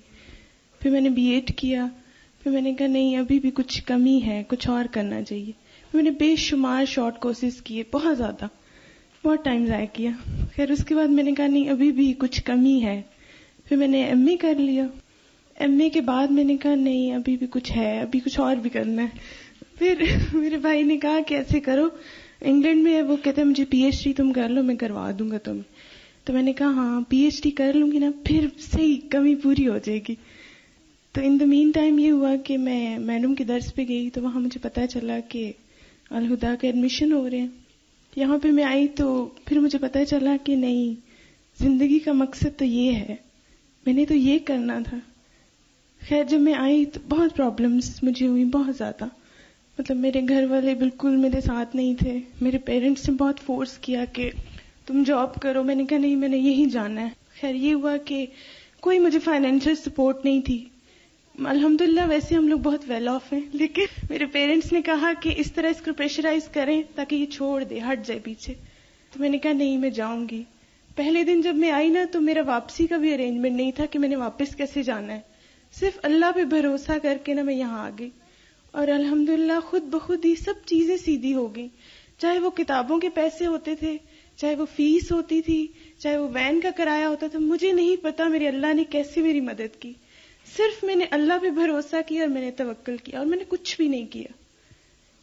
پھر میں نے B.Ed کیا، پھر میں نے کہا نہیں ابھی بھی کچھ کمی ہے, کچھ اور کرنا چاہیے. میں نے بے شمار شارٹ کورسز کیے, بہت زیادہ, بہت ٹائم ضائع کیا. خیر اس کے بعد میں نے کہا نہیں ابھی بھی کچھ کمی ہے. پھر میں نے ایم اے کر لیا. ایم اے کے بعد میں نے کہا نہیں ابھی بھی کچھ ہے, ابھی کچھ اور بھی کرنا ہے. پھر میرے بھائی نے کہا کہ ایسے کرو, انگلینڈ میں ہے وہ, کہتے ہیں مجھے پی ایچ ڈی تم کر لو, میں کروا دوں گا تمہیں. تو میں نے کہا ہاں پی ایچ ڈی کر لوں گی نا, پھر صحیح کمی پوری ہو جائے گی. تو ان دا مین ٹائم یہ ہوا کہ میں میڈم کے درس پہ گئی تو وہاں مجھے پتا چلا کہ الہدا کے ایڈمیشن ہو رہے ہیں. یہاں پہ میں آئی تو پھر مجھے پتا چلا کہ نہیں, زندگی کا مقصد تو یہ ہے, میں نے تو یہ کرنا تھا. خیر جب میں آئی تو بہت پرابلمز مجھے ہوئی, بہت زیادہ. مطلب میرے گھر والے بالکل میرے ساتھ نہیں تھے. میرے پیرنٹس نے بہت فورس کیا کہ تم جاب کرو. میں نے کہا نہیں میں نے یہی جانا ہے. خیر یہ ہوا کہ کوئی مجھے فائنینشیل سپورٹ نہیں تھی. الحمدللہ ویسے ہم لوگ بہت ویل آف ہیں, لیکن میرے پیرنٹس نے کہا کہ اس طرح اس کو پریشرائز کریں تاکہ یہ چھوڑ دے, ہٹ جائے پیچھے. تو میں نے کہا نہیں میں جاؤں گی. پہلے دن جب میں آئی نا تو میرا واپسی کا بھی ارینجمنٹ نہیں تھا کہ میں نے واپس کیسے جانا ہے. صرف اللہ پہ بھروسہ کر کے نا میں یہاں آ گئی, اور الحمدللہ خود بخود ہی سب چیزیں سیدھی ہو گئی. چاہے وہ کتابوں کے پیسے ہوتے تھے, چاہے وہ فیس ہوتی تھی, چاہے وہ وین کا کرایہ ہوتا تھا, مجھے نہیں پتا میرے اللہ نے کیسے میری مدد کی. صرف میں نے اللہ پہ بھروسہ کیا اور میں نے توکل کیا, اور میں نے کچھ بھی نہیں کیا.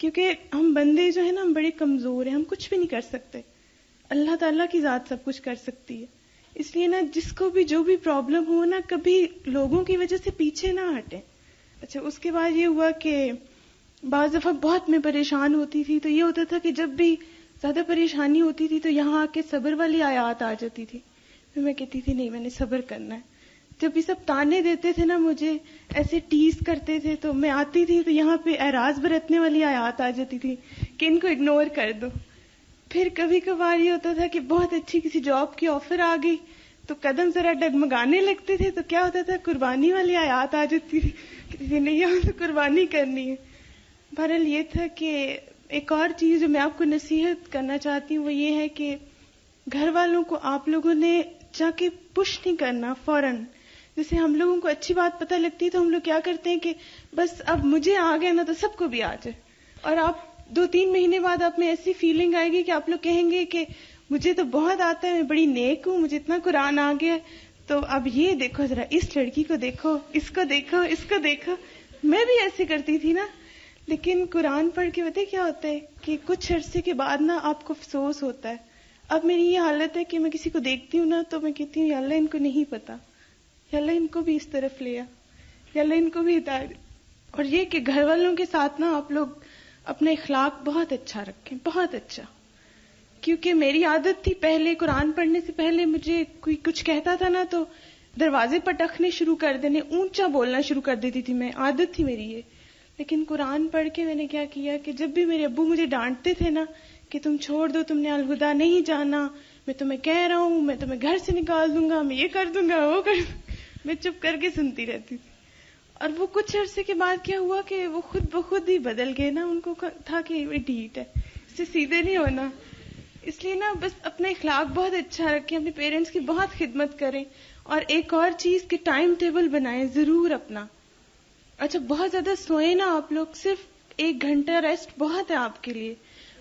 کیونکہ ہم بندے جو ہیں نا ہم بڑے کمزور ہیں, ہم کچھ بھی نہیں کر سکتے. اللہ تعالیٰ کی ذات سب کچھ کر سکتی ہے. اس لیے نا جس کو بھی جو بھی پرابلم ہو نا, کبھی لوگوں کی وجہ سے پیچھے نہ ہٹیں. اچھا اس کے بعد یہ ہوا کہ بعض دفعہ بہت میں پریشان ہوتی تھی, تو یہ ہوتا تھا کہ جب بھی زیادہ پریشانی ہوتی تھی تو یہاں آ کے صبر والی آیات آ جاتی تھی. پھر میں کہتی تھی نہیں میں نے صبر کرنا ہے. جب یہ سب تانے دیتے تھے نا مجھے, ایسے ٹیز کرتے تھے, تو میں آتی تھی تو یہاں پہ اعراض برتنے والی آیات آ جاتی تھی کہ ان کو اگنور کر دو. پھر کبھی کبھار یہ ہوتا تھا کہ بہت اچھی کسی جاب کی آفر آ گئی تو قدم ذرا ڈگمگانے لگتے تھے, تو کیا ہوتا تھا قربانی والی آیات آ جاتی تھی کہ نہیں یہاں تو قربانی کرنی ہے. بہرحال یہ تھا کہ ایک اور چیز جو میں آپ کو نصیحت کرنا چاہتی ہوں وہ یہ ہے کہ گھر والوں کو آپ لوگوں نے جا کے پش نہیں کرنا فوراً. جیسے ہم لوگوں کو اچھی بات پتہ لگتی ہے تو ہم لوگ کیا کرتے ہیں کہ بس اب مجھے آ گیا نا تو سب کو بھی آ جائے, اور آپ 2-3 مہینے بعد آپ میں ایسی فیلنگ آئے گی کہ آپ لوگ کہیں گے کہ مجھے تو بہت آتا ہے, میں بڑی نیک ہوں, مجھے اتنا قرآن آ گیا, تو اب یہ دیکھو ذرا اس لڑکی کو دیکھو, اس کو دیکھو, اس کو دیکھو. میں بھی ایسے کرتی تھی نا, لیکن قرآن پڑھ کے بتائیں کیا ہوتا ہے کہ کچھ عرصے کے بعد نا آپ کو افسوس ہوتا ہے. اب میری یہ حالت ہے کہ میں کسی کو دیکھتی ہوں نا تو میں کہتی ہوں یا اللہ ان کو نہیں پتا, یا اللہ ان کو بھی اس طرف لیا, یا اللہ ان کو بھی ہدایت. اور یہ کہ گھر والوں کے ساتھ نا آپ لوگ اپنا اخلاق بہت اچھا رکھیں, بہت اچھا. کیونکہ میری عادت تھی پہلے قرآن پڑھنے سے پہلے مجھے کوئی کچھ کہتا تھا نا تو دروازے پٹخنے شروع کر دینے, اونچا بولنا شروع کر دیتی تھی میں, عادت تھی میری یہ. لیکن قرآن پڑھ کے میں نے کیا کیا کہ جب بھی میرے ابو مجھے ڈانٹتے تھے نا کہ تم چھوڑ دو, تم نے الہدا نہیں جانا, میں تمہیں کہہ رہا ہوں, میں تمہیں گھر سے نکال دوں گا, میں یہ کر دوں گا, وہ کر دوں گا, میں چپ کر کے سنتی رہتی تھی. اور وہ کچھ عرصے کے بعد کیا ہوا کہ وہ خود بخود ہی بدل گئے نا, ان کو تھا کہ یہ ڈھیٹ ہے, اس سے سیدھے نہیں ہونا. اس لیے نا بس اپنا اخلاق بہت اچھا رکھیں, اپنے پیرنٹس کی بہت خدمت کریں. اور ایک اور چیز کہ ٹائم ٹیبل بنائیں ضرور اپنا. اچھا بہت زیادہ سوئیں نا آپ لوگ, صرف 1 گھنٹہ ریسٹ بہت ہے آپ کے لیے.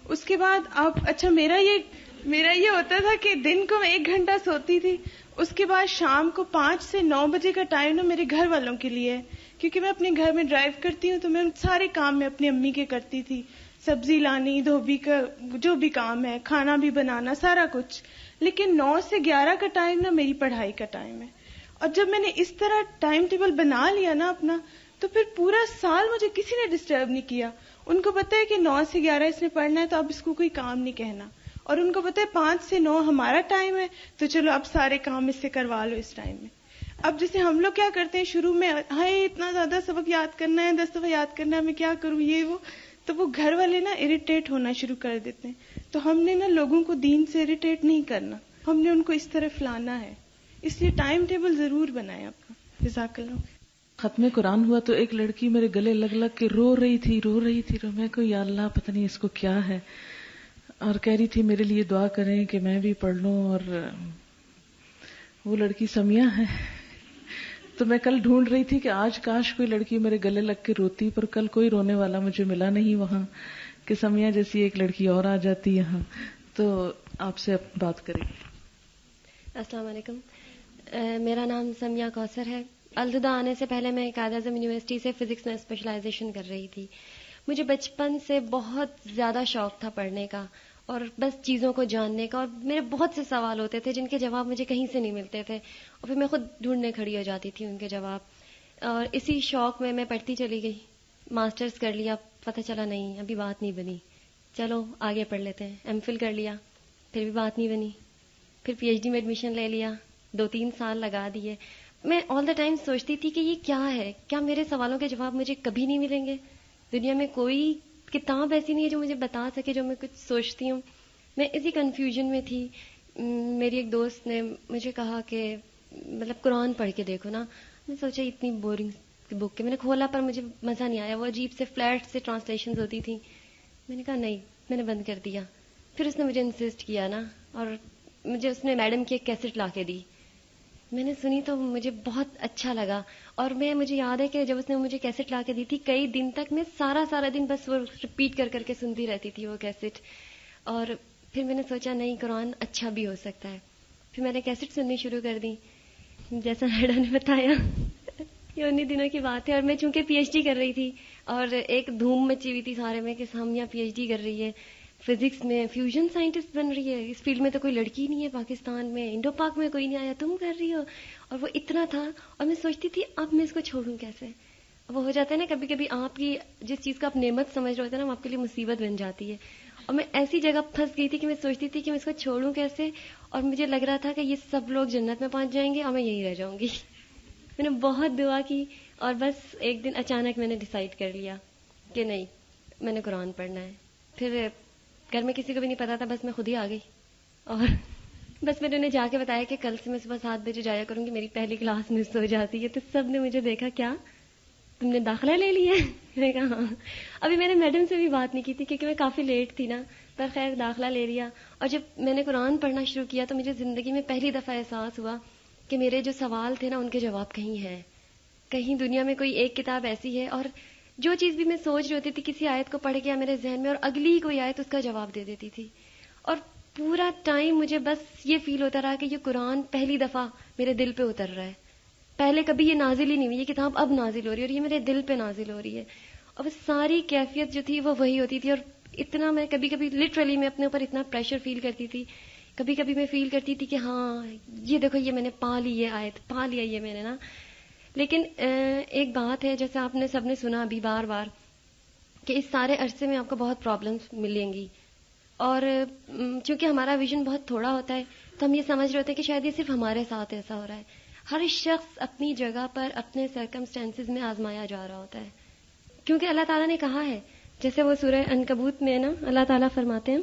اس کے بعد آپ, اچھا میرا یہ ہوتا تھا کہ دن کو میں 1 گھنٹہ سوتی تھی, اس کے بعد شام کو 5 سے 9 بجے کا ٹائم نا میرے گھر والوں کے لیے ہے, کیونکہ میں اپنے گھر میں ڈرائیو کرتی ہوں تو میں ان سارے کام میں اپنی امی کے کرتی تھی, سبزی لانی, دھوبی کا جو بھی کام ہے, کھانا بھی بنانا, سارا کچھ. لیکن 9 سے 11 کا ٹائم نا میری پڑھائی کا ٹائم ہے. اور جب میں نے اس طرح ٹائم ٹیبل بنا لیا نا اپنا, تو پھر پورا سال مجھے کسی نے ڈسٹرب نہیں کیا. ان کو پتا ہے کہ 9 سے 11 اس نے پڑھنا ہے تو اب اس کو کوئی کام نہیں کہنا, اور ان کو پتا ہے 5 سے 9 ہمارا ٹائم ہے تو چلو اب سارے کام اس سے کروا لو اس ٹائم میں. اب جیسے ہم لوگ کیا کرتے ہیں شروع میں, ہائے اتنا زیادہ سبق یاد کرنا ہے, 10 دفعہ یاد کرنا ہے, میں کیا کروں یہ وہ, تو وہ گھر والے نا اریٹیٹ ہونا شروع کر دیتے ہیں. تو ہم نے نا لوگوں کو دین سے اریٹیٹ نہیں کرنا, ہم نے ان کو اس طرف لانا ہے. اس لیے ٹائم ٹیبل ضرور بنائیں اپنا. جزاک اللہ. ختم قرآن ہوا تو ایک لڑکی میرے گلے لگ لگ کے رو رہی تھی. میں کو یا اللہ پتہ نہیں اس کو کیا ہے, اور کہہ رہی تھی میرے لیے دعا کریں کہ میں بھی پڑھ لوں. اور وہ لڑکی سمیہ ہے تو میں کل ڈھونڈ رہی تھی کہ آج کاش کوئی لڑکی میرے گلے لگ کے روتی، پر کل کوئی رونے والا مجھے ملا نہیں وہاں کہ سمیہ جیسی ایک لڑکی اور آ جاتی یہاں. تو آپ سے اب بات کریں. السلام علیکم. میرا نام سمیہ کوثر ہے. الہدیٰ آنے سے پہلے میں قائد اعظم یونیورسٹی سے فزکس میں اسپیشلائزیشن کر رہی تھی. مجھے بچپن سے بہت زیادہ شوق تھا پڑھنے کا اور بس چیزوں کو جاننے کا، اور میرے بہت سے سوال ہوتے تھے جن کے جواب مجھے کہیں سے نہیں ملتے تھے، اور پھر میں خود ڈھونڈنے کھڑی ہو جاتی تھی ان کے جواب. اور اسی شوق میں پڑھتی چلی گئی. ماسٹرز کر لیا، پتہ چلا نہیں ابھی بات نہیں بنی، چلو آگے پڑھ لیتے ہیں. ایم فل کر لیا، پھر بھی بات نہیں بنی. پھر پی ایچ ڈی میں ایڈمیشن لے لیا، 2-3 سال لگا دیے. میں آل دا ٹائم سوچتی تھی کہ یہ کیا ہے، کیا میرے سوالوں کے جواب مجھے کبھی نہیں ملیں گے؟ دنیا میں کوئی کتاب ایسی نہیں ہے جو مجھے بتا سکے جو میں کچھ سوچتی ہوں. میں اسی کنفیوژن میں تھی. میری ایک دوست نے مجھے کہا کہ مطلب قرآن پڑھ کے دیکھو نا. میں سوچا اتنی بورنگ بک کے، میں نے کھولا پر مجھے مزہ نہیں آیا. وہ عجیب سے فلیٹ سے ٹرانسلیشنز ہوتی تھیں. میں نے کہا نہیں، میں نے بند کر دیا. پھر اس نے مجھے انسسٹ کیا نا، اور مجھے اس نے میڈم کی ایک کیسٹ لا کے دی. میں نے سنی تو مجھے بہت اچھا لگا، اور مجھے یاد ہے کہ جب اس نے مجھے کیسٹ لا کے دی تھی، کئی دن تک میں سارا دن بس وہ ریپیٹ کر کے سنتی رہتی تھی وہ کیسٹ. اور پھر میں نے سوچا نہیں، قرآن اچھا بھی ہو سکتا ہے. پھر میں نے کیسٹ سننی شروع کر دی. جیسا میڈم نے بتایا یہ انہی دنوں کی بات ہے. اور میں چونکہ پی ایچ ڈی کر رہی تھی اور ایک دھوم مچی ہوئی تھی سارے میں کہ سامیہ پی ایچ ڈی کر رہی ہے فزکس میں، فیوژن سائنٹسٹ بن رہی ہے. اس فیلڈ میں تو کوئی لڑکی نہیں ہے پاکستان میں، انڈو پاک میں کوئی نہیں آیا، تم کر رہی ہو. اور وہ اتنا تھا، اور میں سوچتی تھی اب میں اس کو چھوڑوں کیسے. وہ ہو جاتا ہے نا کبھی کبھی آپ کی جس چیز کو آپ نعمت سمجھ رہے ہوتے ہیں نا، وہ آپ کے لیے مصیبت بن جاتی ہے. اور میں ایسی جگہ پھنس گئی تھی کہ میں سوچتی تھی کہ میں اس کو چھوڑوں کیسے، اور مجھے لگ رہا تھا کہ یہ سب لوگ جنت میں پہنچ جائیں گے اور میں یہیں رہ جاؤں گی. میں نے بہت دعا کی، اور بس ایک دن اچانک میں نے ڈیسائیڈ کر لیا کہ نہیں، میں نے قرآن پڑھنا ہے. پھر گھر میں کسی کو بھی نہیں پتا تھا، بس میں خود ہی آ گئی. اور بس میں نے انہیں جا کے بتایا کہ کل سے میں صبح 7 بجے جایا کروں گی، میری پہلی کلاس مس ہو جاتی ہے. تو سب نے مجھے دیکھا، کیا تم نے داخلہ لے لیا ہے؟ میں نے کہا ہاں. ابھی میں نے میڈم سے بھی بات نہیں کی تھی کیونکہ میں کافی لیٹ تھی نا، پر خیر داخلہ لے لیا. اور جب میں نے قرآن پڑھنا شروع کیا تو مجھے زندگی میں پہلی دفعہ احساس ہوا کہ میرے جو سوال تھے نا ان کے جواب کہیں ہیں، کہیں دنیا میں کوئی ایک کتاب ایسی ہے. اور جو چیز بھی میں سوچ رہی ہوتی تھی کسی آیت کو پڑھ کے میرے ذہن میں، اور اگلی کوئی آیت اس کا جواب دے دیتی تھی. اور پورا ٹائم مجھے بس یہ فیل ہوتا رہا کہ یہ قرآن پہلی دفعہ میرے دل پہ اتر رہا ہے. پہلے کبھی یہ نازل ہی نہیں ہوئی، یہ کتاب اب نازل ہو رہی ہے اور یہ میرے دل پہ نازل ہو رہی ہے. اور ساری کیفیت جو تھی وہ وہی ہوتی تھی. اور اتنا میں کبھی کبھی لٹرلی میں اپنے اوپر اتنا پریشر فیل کرتی تھی. کبھی کبھی میں فیل کرتی تھی کہ ہاں یہ دیکھو یہ میں نے پا لی، یہ آیت پا لیا یہ میں نے نا. لیکن ایک بات ہے، جیسے آپ نے سب نے سنا ابھی بار بار کہ اس سارے عرصے میں آپ کو بہت پرابلمس ملیں گی. اور چونکہ ہمارا ویژن بہت تھوڑا ہوتا ہے تو ہم یہ سمجھ رہے ہوتے ہیں کہ شاید یہ صرف ہمارے ساتھ ایسا ہو رہا ہے. ہر شخص اپنی جگہ پر اپنے سرکمسٹانسز میں آزمایا جا رہا ہوتا ہے، کیونکہ اللہ تعالیٰ نے کہا ہے، جیسے وہ سورہ عنکبوت میں نا اللہ تعالیٰ فرماتے ہیں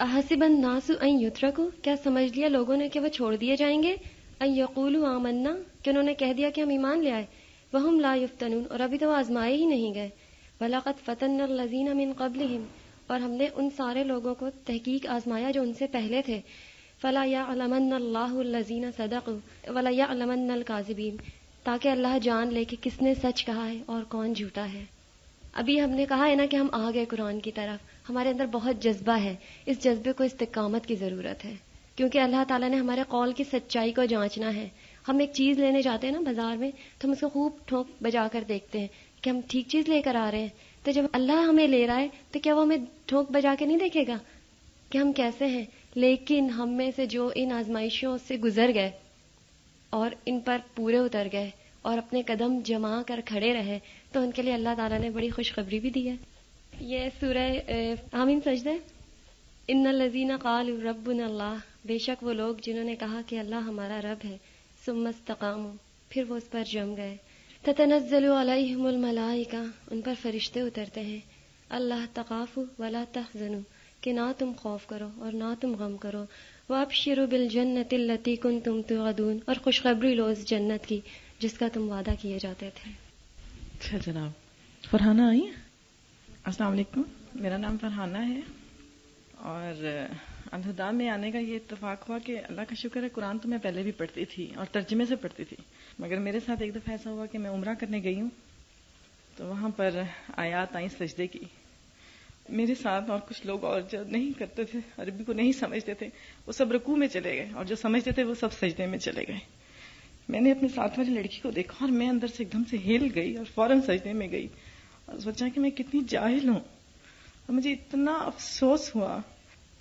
احسب الناس ان یترکوا، کیا سمجھ لیا لوگوں نے کہ وہ چھوڑ دیے جائیں گے، ان یقولوا آمنا، کہ انہوں نے کہہ دیا کہ ہم ایمان لے آئے، وہم لا یفتنون، اور ابھی تو وہ آزمائے ہی نہیں گئے. وَلَقَدْ فَتَنَّا الَّذِينَ مِن قَبْلِهِمْ، اور ہم نے ان سارے لوگوں کو تحقیق آزمایا جو ان سے پہلے تھے. فَلَا يَعْلَمَنَّ اللَّهُ الَّذِينَ صَدَقُوا وَلَا يَعْلَمَنَّ الْكَاذِبِينَ، تاکہ اللہ جان لے کہ کس نے سچ کہا ہے اور کون جھوٹا ہے. ابھی ہم نے کہا ہے نا کہ ہم آ گئے قرآن کی طرف، ہمارے اندر بہت جذبہ ہے، اس جذبے کو استقامت کی ضرورت ہے، کیونکہ اللہ تعالیٰ نے ہمارے قول کی سچائی کو جانچنا ہے. ہم ایک چیز لینے جاتے ہیں نا بازار میں تو ہم اس کو خوب ٹھوک بجا کر دیکھتے ہیں کہ ہم ٹھیک چیز لے کر آ رہے ہیں. تو جب اللہ ہمیں لے رہا ہے تو کیا وہ ہمیں ٹھوک بجا کے نہیں دیکھے گا کہ ہم کیسے ہیں؟ لیکن ہم میں سے جو ان آزمائشوں سے گزر گئے اور ان پر پورے اتر گئے اور اپنے قدم جما کر کھڑے رہے تو ان کے لیے اللہ تعالیٰ نے بڑی خوشخبری بھی دی ہے. یہ سورہ حامیم سجدہ، ان الذین قالوا ربنا اللہ، بے شک وہ لوگ جنہوں نے کہا کہ اللہ ہمارا رب ہے، ثم استقاموا، پھر وہ اس پر جم گئے. تتنزل علیہم الملائکہ، ان پر فرشتے اترتے ہیں. اللہ تخافوا ولا تحزنوا، کہ نہ تم خوف کرو اور نہ تم غم کرو. وابشروا بالجنۃ التی کنتم توعدون، اور خوشخبری لو اس جنت کی جس کا تم وعدہ کیے جاتے تھے. اچھا جناب، فرحانہ آئی. السلام علیکم، میرا نام فرحانہ ہے اور الہدا میں آنے کا یہ اتفاق ہوا کہ اللہ کا شکر ہے قرآن تو میں پہلے بھی پڑھتی تھی اور ترجمے سے پڑھتی تھی، مگر میرے ساتھ ایک دفعہ ایسا ہوا کہ میں عمرہ کرنے گئی ہوں تو وہاں پر آیات آئیں سجدے کی. میرے ساتھ اور کچھ لوگ اور جو نہیں کرتے تھے، عربی کو نہیں سمجھتے تھے، وہ سب رکوع میں چلے گئے، اور جو سمجھتے تھے وہ سب سجدے میں چلے گئے. میں نے اپنے ساتھ والی لڑکی کو دیکھا اور میں اندر سے ایک دم سے ہل گئی اور فوراً سجدے میں گئی اور سوچا کہ میں کتنی جاہل ہوں، اور مجھے اتنا افسوس ہوا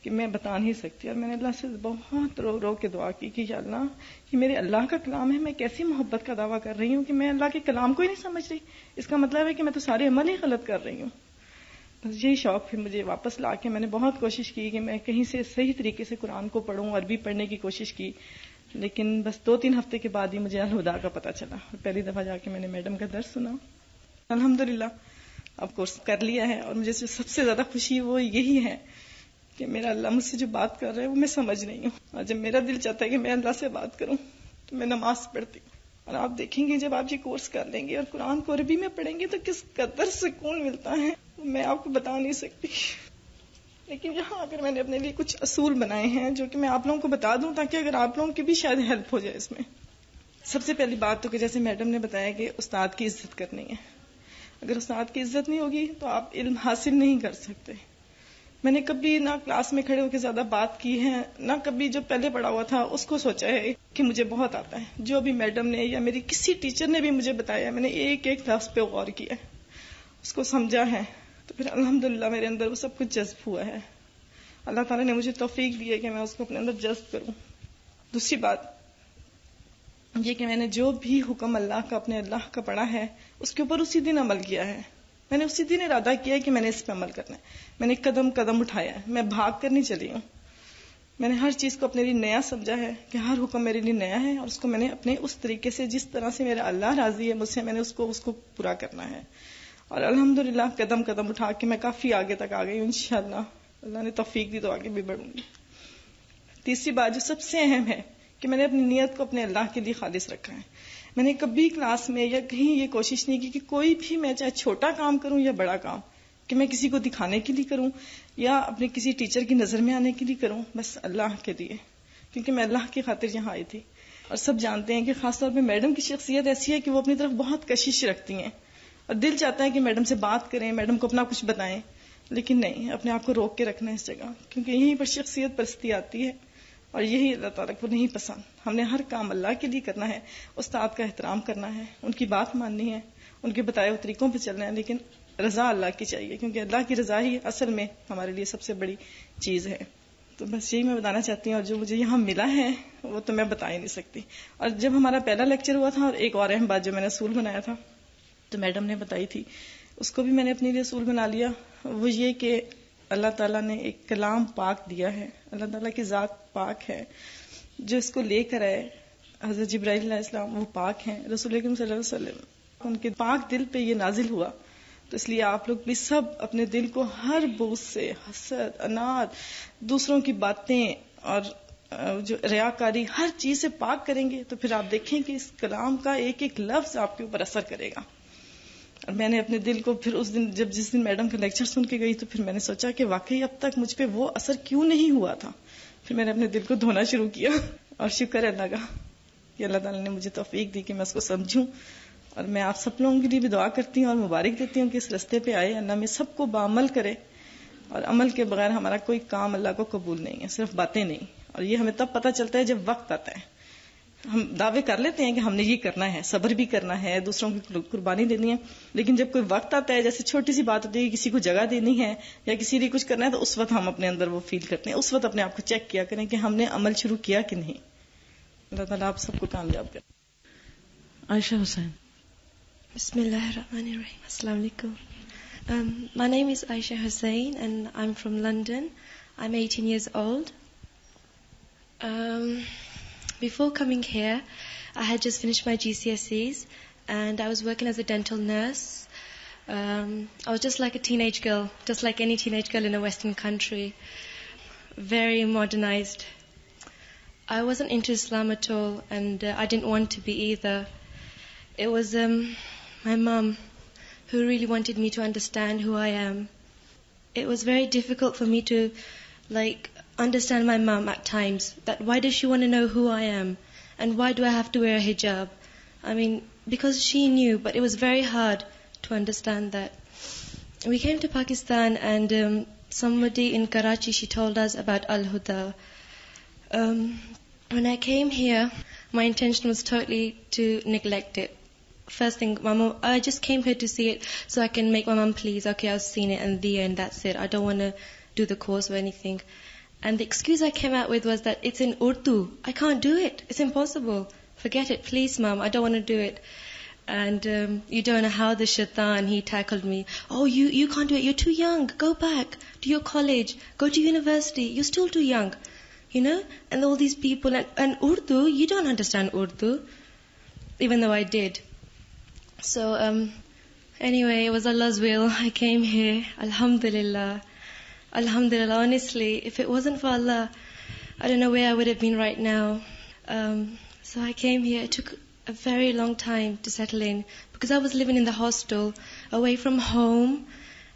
کہ میں بتا نہیں سکتی. اور میں نے اللہ سے بہت رو رو کے دعا کی کہ یا اللہ، یہ میرے اللہ کا کلام ہے، میں کیسی محبت کا دعویٰ کر رہی ہوں کہ میں اللہ کے کلام کو ہی نہیں سمجھ رہی. اس کا مطلب ہے کہ میں تو سارے عمل ہی غلط کر رہی ہوں. بس یہی شوق پھر مجھے واپس لا کے میں نے بہت کوشش کی کہ میں کہیں سے صحیح طریقے سے قرآن کو پڑھوں، عربی پڑھنے کی کوشش کی، لیکن بس 2-3 ہفتے کے بعد ہی مجھے الہدا کا پتہ چلا. پہلی دفعہ جا کے میں نے میڈم کا درس سنا. الحمدللہ اب کورس کر لیا ہے، اور مجھے سب سے زیادہ خوشی وہ یہی ہے کہ میرا اللہ مجھ سے جو بات کر رہا ہے وہ میں سمجھ رہی ہوں. اور جب میرا دل چاہتا ہے کہ میں اللہ سے بات کروں تو میں نماز پڑھتی ہوں. اور آپ دیکھیں گے جب آپ یہ کورس کر لیں گے اور قرآن کو عربی میں پڑھیں گے تو کس قدر سکون ملتا ہے میں آپ کو بتا نہیں سکتی. لیکن یہاں اگر میں نے اپنے لیے کچھ اصول بنائے ہیں جو کہ میں آپ لوگوں کو بتا دوں تاکہ اگر آپ لوگوں کی بھی شاید ہیلپ ہو جائے اس میں. سب سے پہلی بات تو کہ جیسے میڈم نے بتایا کہ استاد کی عزت کرنی ہے. اگر استاد کی عزت نہیں ہوگی تو آپ علم حاصل نہیں کر سکتے. میں نے کبھی نہ کلاس میں کھڑے ہو کے زیادہ بات کی ہے، نہ کبھی جو پہلے پڑھا ہوا تھا اس کو سوچا ہے کہ مجھے بہت آتا ہے. جو بھی میڈم نے یا میری کسی ٹیچر نے بھی مجھے بتایا، میں نے ایک ایک لفظ پہ غور کیا، اس کو سمجھا ہے، تو پھر الحمدللہ میرے اندر وہ سب کچھ جذب ہوا ہے. اللہ تعالیٰ نے مجھے توفیق دی ہے کہ میں اس کو اپنے اندر جذب کروں. دوسری بات یہ کہ میں نے جو بھی حکم اللہ کا اپنے اللہ کا پڑھا ہے اس کے اوپر اسی دن عمل کیا ہے. میں نے اسی دن ارادہ کیا ہے کہ میں نے اس پہ عمل کرنا ہے. میں نے قدم قدم اٹھایا ہے، میں بھاگ کر نہیں چلی ہوں. میں نے ہر چیز کو اپنے لیے نیا سمجھا ہے کہ ہر حکم میرے لیے نیا ہے، اور اس کو میں نے اپنے اس طریقے سے جس طرح سے میرا اللہ راضی ہے مجھ سے، میں نے اس کو پورا کرنا ہے. اور الحمدللہ قدم قدم اٹھا کے میں کافی آگے تک آ گئی ہوں. انشاءاللہ اللہ نے توفیق دی تو آگے بھی بڑھوں گی. تیسری بات جو سب سے اہم ہے کہ میں نے اپنی نیت کو اپنے اللہ کے لیے خالص رکھا ہے. میں نے کبھی کلاس میں یا کہیں یہ کوشش نہیں کی کہ کوئی بھی میں چاہے چھوٹا کام کروں یا بڑا کام کہ میں کسی کو دکھانے کے لیے کروں یا اپنے کسی ٹیچر کی نظر میں آنے کے لیے کروں، بس اللہ کے لیے، کیونکہ میں اللہ کی خاطر یہاں آئی تھی. اور سب جانتے ہیں کہ خاص طور پہ میڈم کی شخصیت ایسی ہے کہ وہ اپنی طرف بہت کشش رکھتی ہیں اور دل چاہتا ہے کہ میڈم سے بات کریں، میڈم کو اپنا کچھ بتائیں، لیکن نہیں، اپنے آپ کو روک کے رکھنا ہے اس جگہ، کیونکہ یہیں پر شخصیت پرستی آتی ہے اور یہی اللہ تعالیٰ کو نہیں پسند. ہم نے ہر کام اللہ کے لیے کرنا ہے، استاد کا احترام کرنا ہے، ان کی بات ماننی ہے، ان کے بتائے ہوئے طریقوں پہ چلنا ہے، لیکن رضا اللہ کی چاہیے، کیونکہ اللہ کی رضا ہی اصل میں ہمارے لیے سب سے بڑی چیز ہے. تو بس یہی میں بتانا چاہتی ہوں، اور جو مجھے یہاں ملا ہے وہ تو میں بتا ہی نہیں سکتی. اور جب ہمارا پہلا لیکچر ہوا تھا، اور ایک اور اہم بات جو میں نے اصول بنایا تھا تو میڈم نے بتائی تھی، اس کو بھی میں نے اپنے لیے اصول بنا لیا. وہ یہ کہ اللہ تعالیٰ نے ایک کلام پاک دیا ہے، اللہ تعالیٰ کی ذات پاک ہے، جو اس کو لے کر آئے حضرت جبرائیل علیہ السلام وہ پاک ہیں، رسول اکرم صلی اللہ علیہ وسلم ان کے پاک دل پہ یہ نازل ہوا. تو اس لیے آپ لوگ بھی سب اپنے دل کو ہر بغض سے، حسد، اناد، دوسروں کی باتیں اور جو ریاکاری ہر چیز سے پاک کریں گے تو پھر آپ دیکھیں کہ اس کلام کا ایک ایک لفظ آپ کے اوپر اثر کرے گا. اور میں نے اپنے دل کو پھر اس دن جس دن میڈم کا لیکچر سن کے گئی تو پھر میں نے سوچا کہ واقعی اب تک مجھ پہ وہ اثر کیوں نہیں ہوا تھا. پھر میں نے اپنے دل کو دھونا شروع کیا اور شکر ہے اللہ کا کہ اللہ تعالیٰ نے مجھے توفیق دی کہ میں اس کو سمجھوں. اور میں آپ سب لوگوں کے لیے بھی دعا کرتی ہوں اور مبارک دیتی ہوں کہ اس رستے پہ آئے، اللہ میں سب کو بعمل کرے. اور عمل کے بغیر ہمارا کوئی کام اللہ کو قبول نہیں ہے، صرف باتیں نہیں. اور یہ ہمیں تب پتہ چلتا ہے جب وقت آتا ہے. ہم دعوے کر لیتے ہیں کہ ہم نے یہ کرنا ہے، صبر بھی کرنا ہے، دوسروں کی قربانی دینی ہے، لیکن جب کوئی وقت آتا ہے، جیسے چھوٹی سی بات ہوتی ہے کسی کو جگہ دینی ہے یا کسی لیے کچھ کرنا ہے، تو اس وقت ہم اپنے اندر وہ فیل کرتے ہیں. اس وقت اپنے آپ کو چیک کیا کریں کہ ہم نے عمل شروع کیا کہ نہیں. اللہ تعالیٰ آپ سب کو کامیاب کرے. عائشہ حسین. بسم اللہ الرحمن الرحیم. السلام علیکم. My name is Aisha Hussain and I'm from London. I'm 18 years old. Before coming here, I had just finished my GCSEs and I was working as a dental nurse. I was just like a teenage girl, just like any teenage girl in a Western country, very modernized. I wasn't into Islam at all and I didn't want to be either. It was my mum who really wanted me to understand who I am. It was very difficult for me to understand my mom at times, that why does she want to know who I am and why do I have to wear a hijab. I mean, because she knew, but it was very hard to understand that. We came to Pakistan and somebody in Karachi, she told us about Al-Huda. When I came here, my intention was totally to neglect it. First thing, I just came here to see it so I can make my mom please. Okay, I've seen it and that's it. I don't want to do the course or anything. And the excuse I came out with was that it's in Urdu. I can't do it. It's impossible. Forget it, please, Mom. I don't want to do it. And you don't know how the shaitan, he tackled me. Oh, you can't do it. You're too young. Go back to your college. Go to university. You're still too young. You know? And all these people. And Urdu, you don't understand Urdu. Even though I did. So, anyway, it was Allah's will. I came here. Alhamdulillah. Alhamdulillah, honestly, if it wasn't for Allah, I don't know where I would have been right now. So I came here. It took a very long time to settle in because I was living in the hostel, away from home.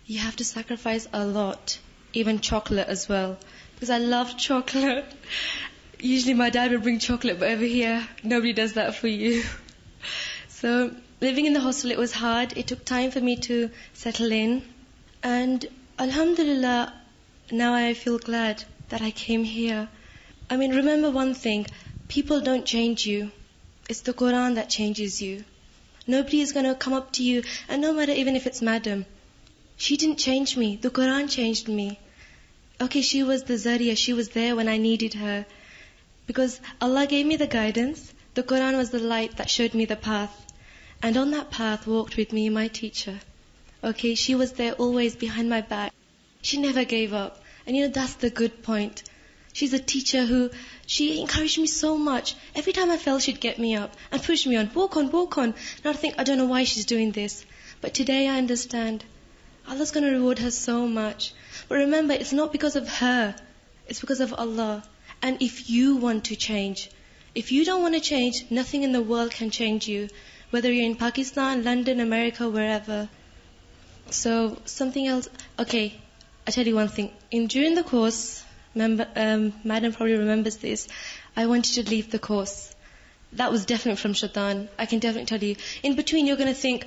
You have to sacrifice a lot, even chocolate as well, because I love chocolate. Usually my dad would bring chocolate, but over here, nobody does that for you. So living in the hostel, it was hard. It took time for me to settle in. And Alhamdulillah, now I feel glad that I came here. I mean, remember one thing. People don't change you. It's the Quran that changes you. Nobody is going to come up to you, and no matter even if it's madam. She didn't change me. The Quran changed me. Okay, she was the Zariya. She was there when I needed her. Because Allah gave me the guidance. The Quran was the light that showed me the path. And on that path walked with me my teacher. Okay, she was there always behind my back. She never gave up. And you know, that's the good point. She's a teacher she encouraged me so much. Every time I fell, she'd get me up and push me on. Walk on, walk on. And I'd think, I don't know why she's doing this. But today I understand. Allah's going to reward her so much. But remember, it's not because of her. It's because of Allah. And if you want to change, if you don't want to change, nothing in the world can change you. Whether you're in Pakistan, London, America, wherever. So, something else. Okay, I'll tell you one thing. During the course, Madam probably remembers this, I wanted to leave the course. That was definitely from shaitan. I can definitely tell you. In between, you're going to think,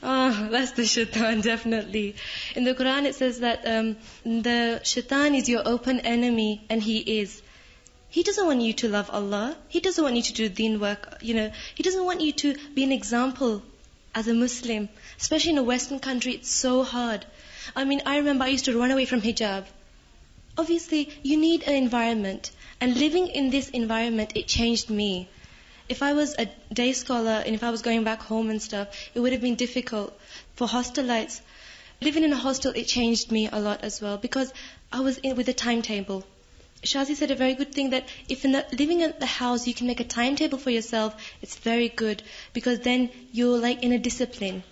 That's the shaitan, definitely. In the Quran, it says that the shaitan is your open enemy, and he is. He doesn't want you to love Allah. He doesn't want you to do deen work. You know, he doesn't want you to be an example as a Muslim. Especially in a Western country, it's so hard. I mean, I remember I used to run away from hijab. Obviously, you need an environment. And living in this environment, it changed me. If I was a day scholar and if I was going back home and stuff, it would have been difficult. For hostelites, living in a hostel, it changed me a lot as well because I was in with a timetable. Shazi said a very good thing that if living in the house you can make a timetable for yourself, it's very good because then you're like in a discipline.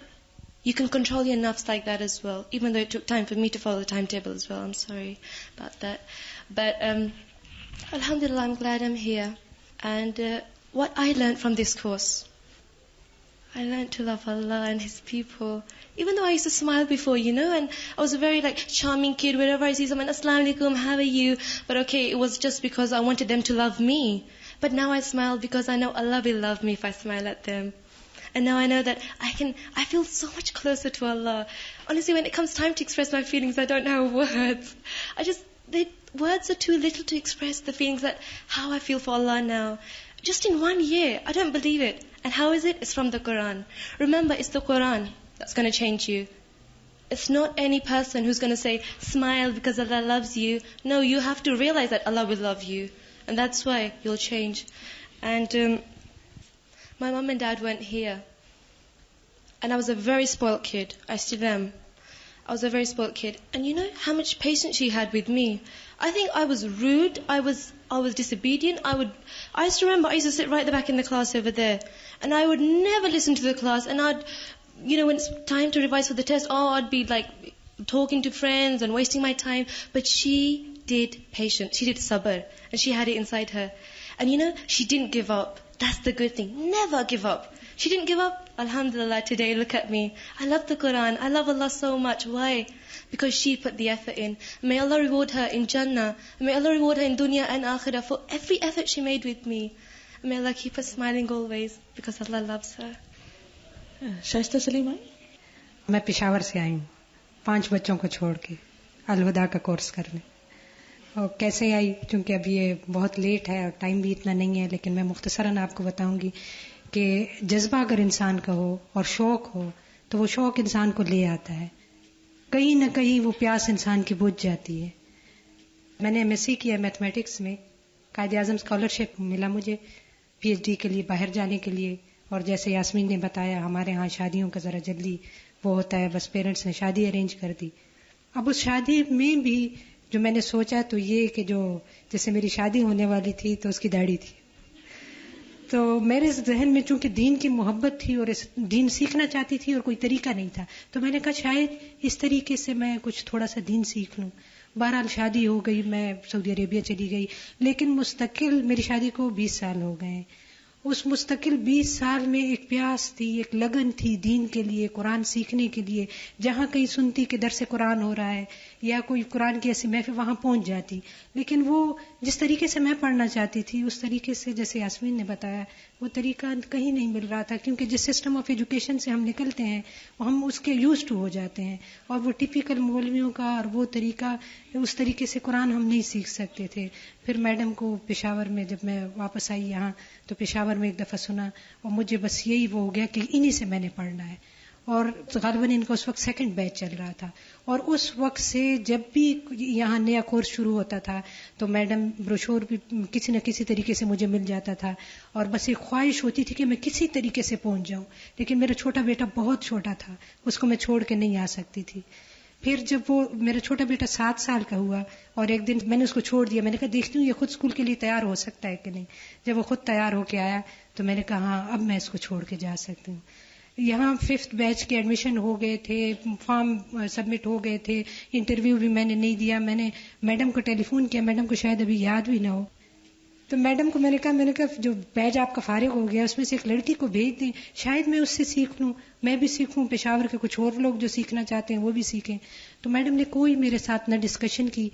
You can control your nafs like that as well, even though it took time for me to follow the timetable as well. I'm sorry about that. But Alhamdulillah, I'm glad I'm here. And what I learned from this course, I learned to love Allah and His people. Even though I used to smile before, you know, and I was a very charming kid. Wherever I see someone, Assalamu alaikum, how are you? But okay, it was just because I wanted them to love me. But now I smile because I know Allah will love me if I smile at them. And now I know that I feel so much closer to Allah. Honestly, when it comes time to express my feelings, I don't have words. Words are too little to express the feelings that how I feel for Allah now. Just in 1 year, I don't believe it. And how is it? It's from the Quran. Remember, it's the Quran that's going to change you. It's not any person who's going to say, smile because Allah loves you. No, you have to realize that Allah will love you. And that's why you'll change. And my mom and dad weren't here. And I was a very spoiled kid. I still am. I was a very spoiled kid. And you know how much patience she had with me? I think I was rude. I was disobedient. I used to remember I used to sit right at the back in the class over there. And I would never listen to the class. And when it's time to revise for the test, I'd be talking to friends and wasting my time. But she did patience. She did sabr. And she had it inside her. And she didn't give up. That's the good thing. Never give up. She didn't give up. Alhamdulillah, today look at me. I love the Quran. I love Allah so much. Why? Because she put the effort in. May Allah reward her in Jannah. May Allah reward her in dunya and akhirah for every effort she made with me. May Allah keep her smiling always because Allah loves her. شائستہ سلیم آئی. میں پشاور سے آئی ہوں 5 بچوں کو چھوڑ کے الہدا کا course کرنے. اور کیسے آئی؟ چونکہ اب یہ بہت لیٹ ہے اور ٹائم بھی اتنا نہیں ہے، لیکن میں مختصراً آپ کو بتاؤں گی کہ جذبہ اگر انسان کا ہو اور شوق ہو تو وہ شوق انسان کو لے آتا ہے. کہیں نہ کہیں وہ پیاس انسان کی بجھ جاتی ہے. میں نے MSc کیا میتھمیٹکس میں، قائد اعظم اسکالرشپ ملا مجھے PhD کے لیے باہر جانے کے لیے. اور جیسے یاسمین نے بتایا ہمارے ہاں شادیوں کا ذرا جلدی وہ ہوتا ہے، بس پیرنٹس نے شادی ارینج کر دی. اب اس شادی میں بھی جو میں نے سوچا تو یہ کہ جو جیسے میری شادی ہونے والی تھی تو اس کی داڑھی تھی، تو میرے ذہن میں چونکہ دین کی محبت تھی اور دین سیکھنا چاہتی تھی اور کوئی طریقہ نہیں تھا، تو میں نے کہا شاید اس طریقے سے میں کچھ تھوڑا سا دین سیکھ لوں. بہرحال شادی ہو گئی، میں سعودی عربیہ چلی گئی، لیکن مستقل میری شادی کو 20 سال ہو گئے ہیں. اس مستقل 20 سال میں ایک پیاس تھی، ایک لگن تھی دین کے لیے، قرآن سیکھنے کے لیے. جہاں کہیں سنتی کہ درس قرآن ہو رہا ہے یا کوئی قرآن کی ایسی محفل وہاں پہنچ جاتی. لیکن وہ جس طریقے سے میں پڑھنا چاہتی تھی اس طریقے سے جیسے یاسمین نے بتایا وہ طریقہ کہیں نہیں مل رہا تھا، کیونکہ جس سسٹم آف ایجوکیشن سے ہم نکلتے ہیں ہم اس کے یوزڈ ہو جاتے ہیں، اور وہ ٹپیکل مولویوں کا اور وہ طریقہ اس طریقے سے قرآن ہم نہیں سیکھ سکتے تھے. پھر میڈم کو پشاور میں جب میں واپس آئی یہاں تو پشاور میں ایک دفعہ سنا اور مجھے بس یہی وہ ہو گیا کہ انہی سے میں نے پڑھنا ہے. اور غالباً ان کا اس وقت 2nd بیچ چل رہا تھا، اور اس وقت سے جب بھی یہاں نیا کورس شروع ہوتا تھا تو میڈم بروشور بھی کسی نہ کسی طریقے سے مجھے مل جاتا تھا، اور بس ایک خواہش ہوتی تھی کہ میں کسی طریقے سے پہنچ جاؤں. لیکن میرا چھوٹا بیٹا بہت چھوٹا تھا، اس کو میں چھوڑ کے نہیں آ سکتی تھی. پھر جب وہ میرا چھوٹا بیٹا 7 سال کا ہوا اور ایک دن میں نے اس کو چھوڑ دیا، میں نے کہا دیکھتی ہوں یہ خود اسکول کے لیے تیار ہو سکتا ہے کہ نہیں. جب وہ خود تیار ہو کے آیا تو میں نے کہا ہاں اب میں اس کو چھوڑ کے جا سکتی ہوں. یہاں 5th بیچ کے ایڈمیشن ہو گئے تھے، فارم سبمٹ ہو گئے تھے، انٹرویو بھی میں نے نہیں دیا. میں نے میڈم کو ٹیلی فون کیا، میڈم کو شاید ابھی یاد بھی نہ ہو، تو میڈم کو میں نے کہا جو بیچ آپ کا فارغ ہو گیا اس میں سے ایک لڑکی کو بھیج دیں، شاید میں اس سے سیکھ لوں، میں بھی سیکھوں، پشاور کے کچھ اور لوگ جو سیکھنا چاہتے ہیں وہ بھی سیکھیں. تو میڈم نے کوئی میرے ساتھ نہ ڈسکشن کی،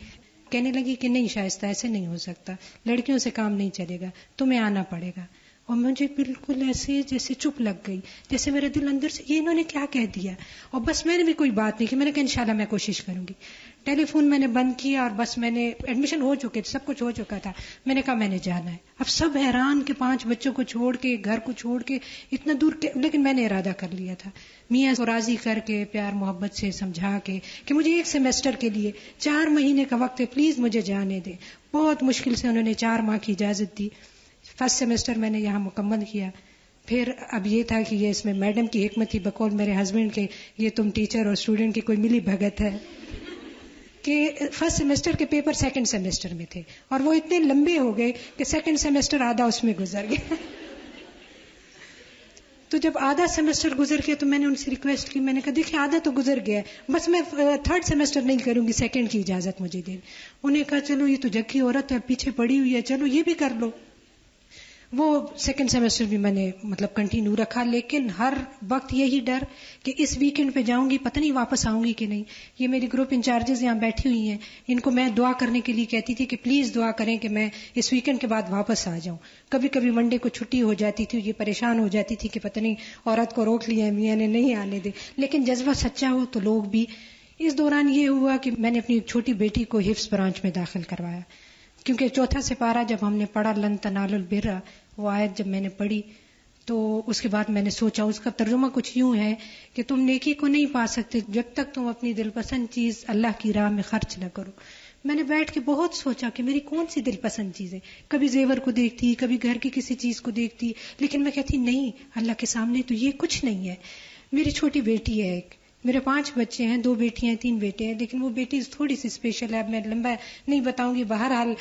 کہنے لگی کہ نہیں شائستہ ایسے نہیں ہو سکتا، لڑکیوں سے کام نہیں چلے گا، تمہیں آنا پڑے گا. اور مجھے بالکل ایسے جیسے چپ لگ گئی، جیسے میرے دل اندر سے یہ انہوں نے کیا کہہ دیا. اور بس میں نے بھی کوئی بات نہیں کی، میں نے کہا انشاءاللہ میں کوشش کروں گی. ٹیلی فون میں نے بند کیا اور بس میں نے ایڈمیشن ہو چکے تھے، سب کچھ ہو چکا تھا. میں نے کہا میں نے جانا ہے. اب سب حیران کہ 5 بچوں کو چھوڑ کے گھر کو چھوڑ کے اتنا دور کے، لیکن میں نے ارادہ کر لیا تھا میاں کو راضی کر کے پیار محبت سے سمجھا کے کہ مجھے 1 سیمسٹر کے لیے 4 مہینے کا وقت ہے، پلیز مجھے جانے دیں. بہت مشکل سے انہوں نے 4 ماہ کی اجازت دی. 1st سیمسٹر میں نے یہاں مکمل کیا. پھر اب یہ تھا کہ یہ اس میں میڈم کی حکمت تھی بقول میرے ہسبینڈ کے، یہ تم ٹیچر اور اسٹوڈنٹ کی کوئی ملی بھگت ہے، کہ 1st سیمسٹر کے پیپر 2nd سیمسٹر میں تھے اور وہ اتنے لمبے ہو گئے کہ 2nd سیمسٹر آدھا اس میں گزر گیا. تو جب آدھا سیمسٹر گزر گیا تو میں نے ان سے ریکویسٹ کی، میں نے کہا دیکھیں آدھا تو گزر گیا ہے، بس میں 3rd سیمسٹر نہیں کروں گی، 2nd کی اجازت مجھے دیں. انہوں نے کہا چلو یہ تو جگی عورت ہے پیچھے پڑی ہوئی ہے، چلو یہ بھی کر لو. وہ 2nd سیمسٹر بھی میں نے کنٹینیو رکھا، لیکن ہر وقت یہی ڈر کہ اس ویکنڈ پہ جاؤں گی پتہ نہیں واپس آؤں گی کہ نہیں. یہ میری گروپ انچارجز یہاں بیٹھی ہوئی ہیں، ان کو میں دعا کرنے کے لیے کہتی تھی کہ پلیز دعا کریں کہ میں اس ویکنڈ کے بعد واپس آ جاؤں. کبھی کبھی منڈے کو چھٹی ہو جاتی تھی، یہ پریشان ہو جاتی تھی کہ پتہ نہیں عورت کو روک لیا ہے میاں نے، نہیں آنے دے. لیکن جذبہ سچا ہو تو لوگ بھی. اس دوران یہ ہوا کہ میں نے اپنی چھوٹی بیٹی کو حفظ برانچ میں داخل کروایا، کیونکہ 4تھا سپارہ جب ہم نے پڑھا لن تنالوا البر، وہ آیت جب میں نے پڑھی تو اس کے بعد میں نے سوچا، اس کا ترجمہ کچھ یوں ہے کہ تم نیکی کو نہیں پا سکتے جب تک تم اپنی دل پسند چیز اللہ کی راہ میں خرچ نہ کرو. میں نے بیٹھ کے بہت سوچا کہ میری کون سی دل پسند چیز ہے. کبھی زیور کو دیکھتی، کبھی گھر کی کسی چیز کو دیکھتی، لیکن میں کہتی نہیں، اللہ کے سامنے تو یہ کچھ نہیں ہے. میری چھوٹی بیٹی ہے ایک، میرے 5 بچے ہیں، 2 بیٹیاں 3 بیٹے ہیں، لیکن وہ بیٹی تھوڑی سی اسپیشل ہے. میں لمبا نہیں بتاؤں گی، بہرحال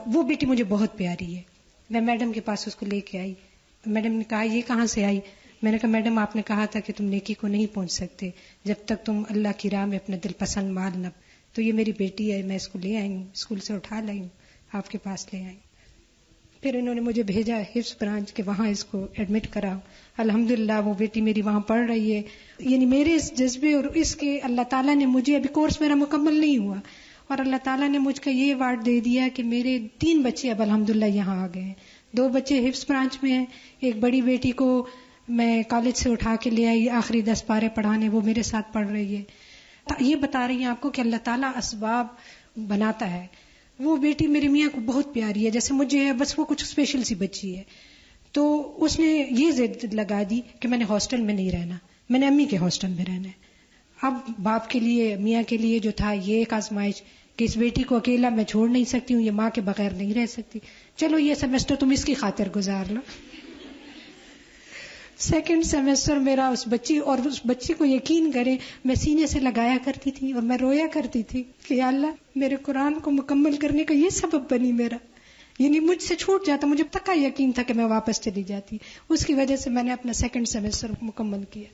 وہ بیٹی مجھے بہت پیاری ہے. میں میڈم کے پاس اس کو لے کے آئی. میڈم نے کہا یہ کہاں سے آئی؟ میں نے کہا میڈم آپ نے کہا تھا کہ تم نیکی کو نہیں پہنچ سکتے جب تک تم اللہ کی راہ میں اپنا دل پسند مال نہ. تو یہ میری بیٹی ہے، میں اس کو لے آئی ہوں، اسکول سے اٹھا لائی ہوں، آپ کے پاس لے آئی. پھر انہوں نے مجھے بھیجا حفظ برانچ کہ وہاں اس کو ایڈمٹ کراؤ. الحمدللہ وہ بیٹی میری وہاں پڑھ رہی ہے. یعنی میرے اس جذبے اور اس کے اللہ تعالیٰ نے مجھے, ابھی کورس میرا مکمل نہیں ہوا, اور اللہ تعالیٰ نے مجھ کو یہ ایوارڈ دے دیا کہ میرے 3 بچے اب الحمدللہ یہاں آ گئے ہیں. 2 بچے حفظ برانچ میں ہیں, ایک بڑی بیٹی کو میں کالج سے اٹھا کے لے آئی آخری 10 پارے پڑھانے, وہ میرے ساتھ پڑھ رہی ہے. یہ بتا رہی ہیں آپ کو کہ اللہ تعالیٰ اسباب بناتا ہے. وہ بیٹی میرے میاں کو بہت پیاری ہے, جیسے مجھے ہے, بس وہ کچھ اسپیشل سی بچی ہے. تو اس نے یہ ضد لگا دی کہ میں نے ہاسٹل میں نہیں رہنا, میں نے امی کے ہاسٹل میں رہنا ہے. اب باپ کے لیے, میاں کے لیے جو تھا یہ ایک آزمائش کہ اس بیٹی کو اکیلا میں چھوڑ نہیں سکتی ہوں, یہ ماں کے بغیر نہیں رہ سکتی, چلو یہ سیمسٹر تم اس کی خاطر گزار لو. سیکنڈ سیمسٹر میرا اس بچی, اور اس بچی کو یقین کریں میں سینے سے لگایا کرتی تھی اور میں رویا کرتی تھی کہ یا اللہ میرے قرآن کو مکمل کرنے کا یہ سبب بنی میرا. یعنی مجھ سے چھوٹ جاتا, مجھے پکا یقین تھا کہ میں واپس چلی جاتی. اس کی وجہ سے میں نے اپنا سیکنڈ سیمسٹر مکمل کیا.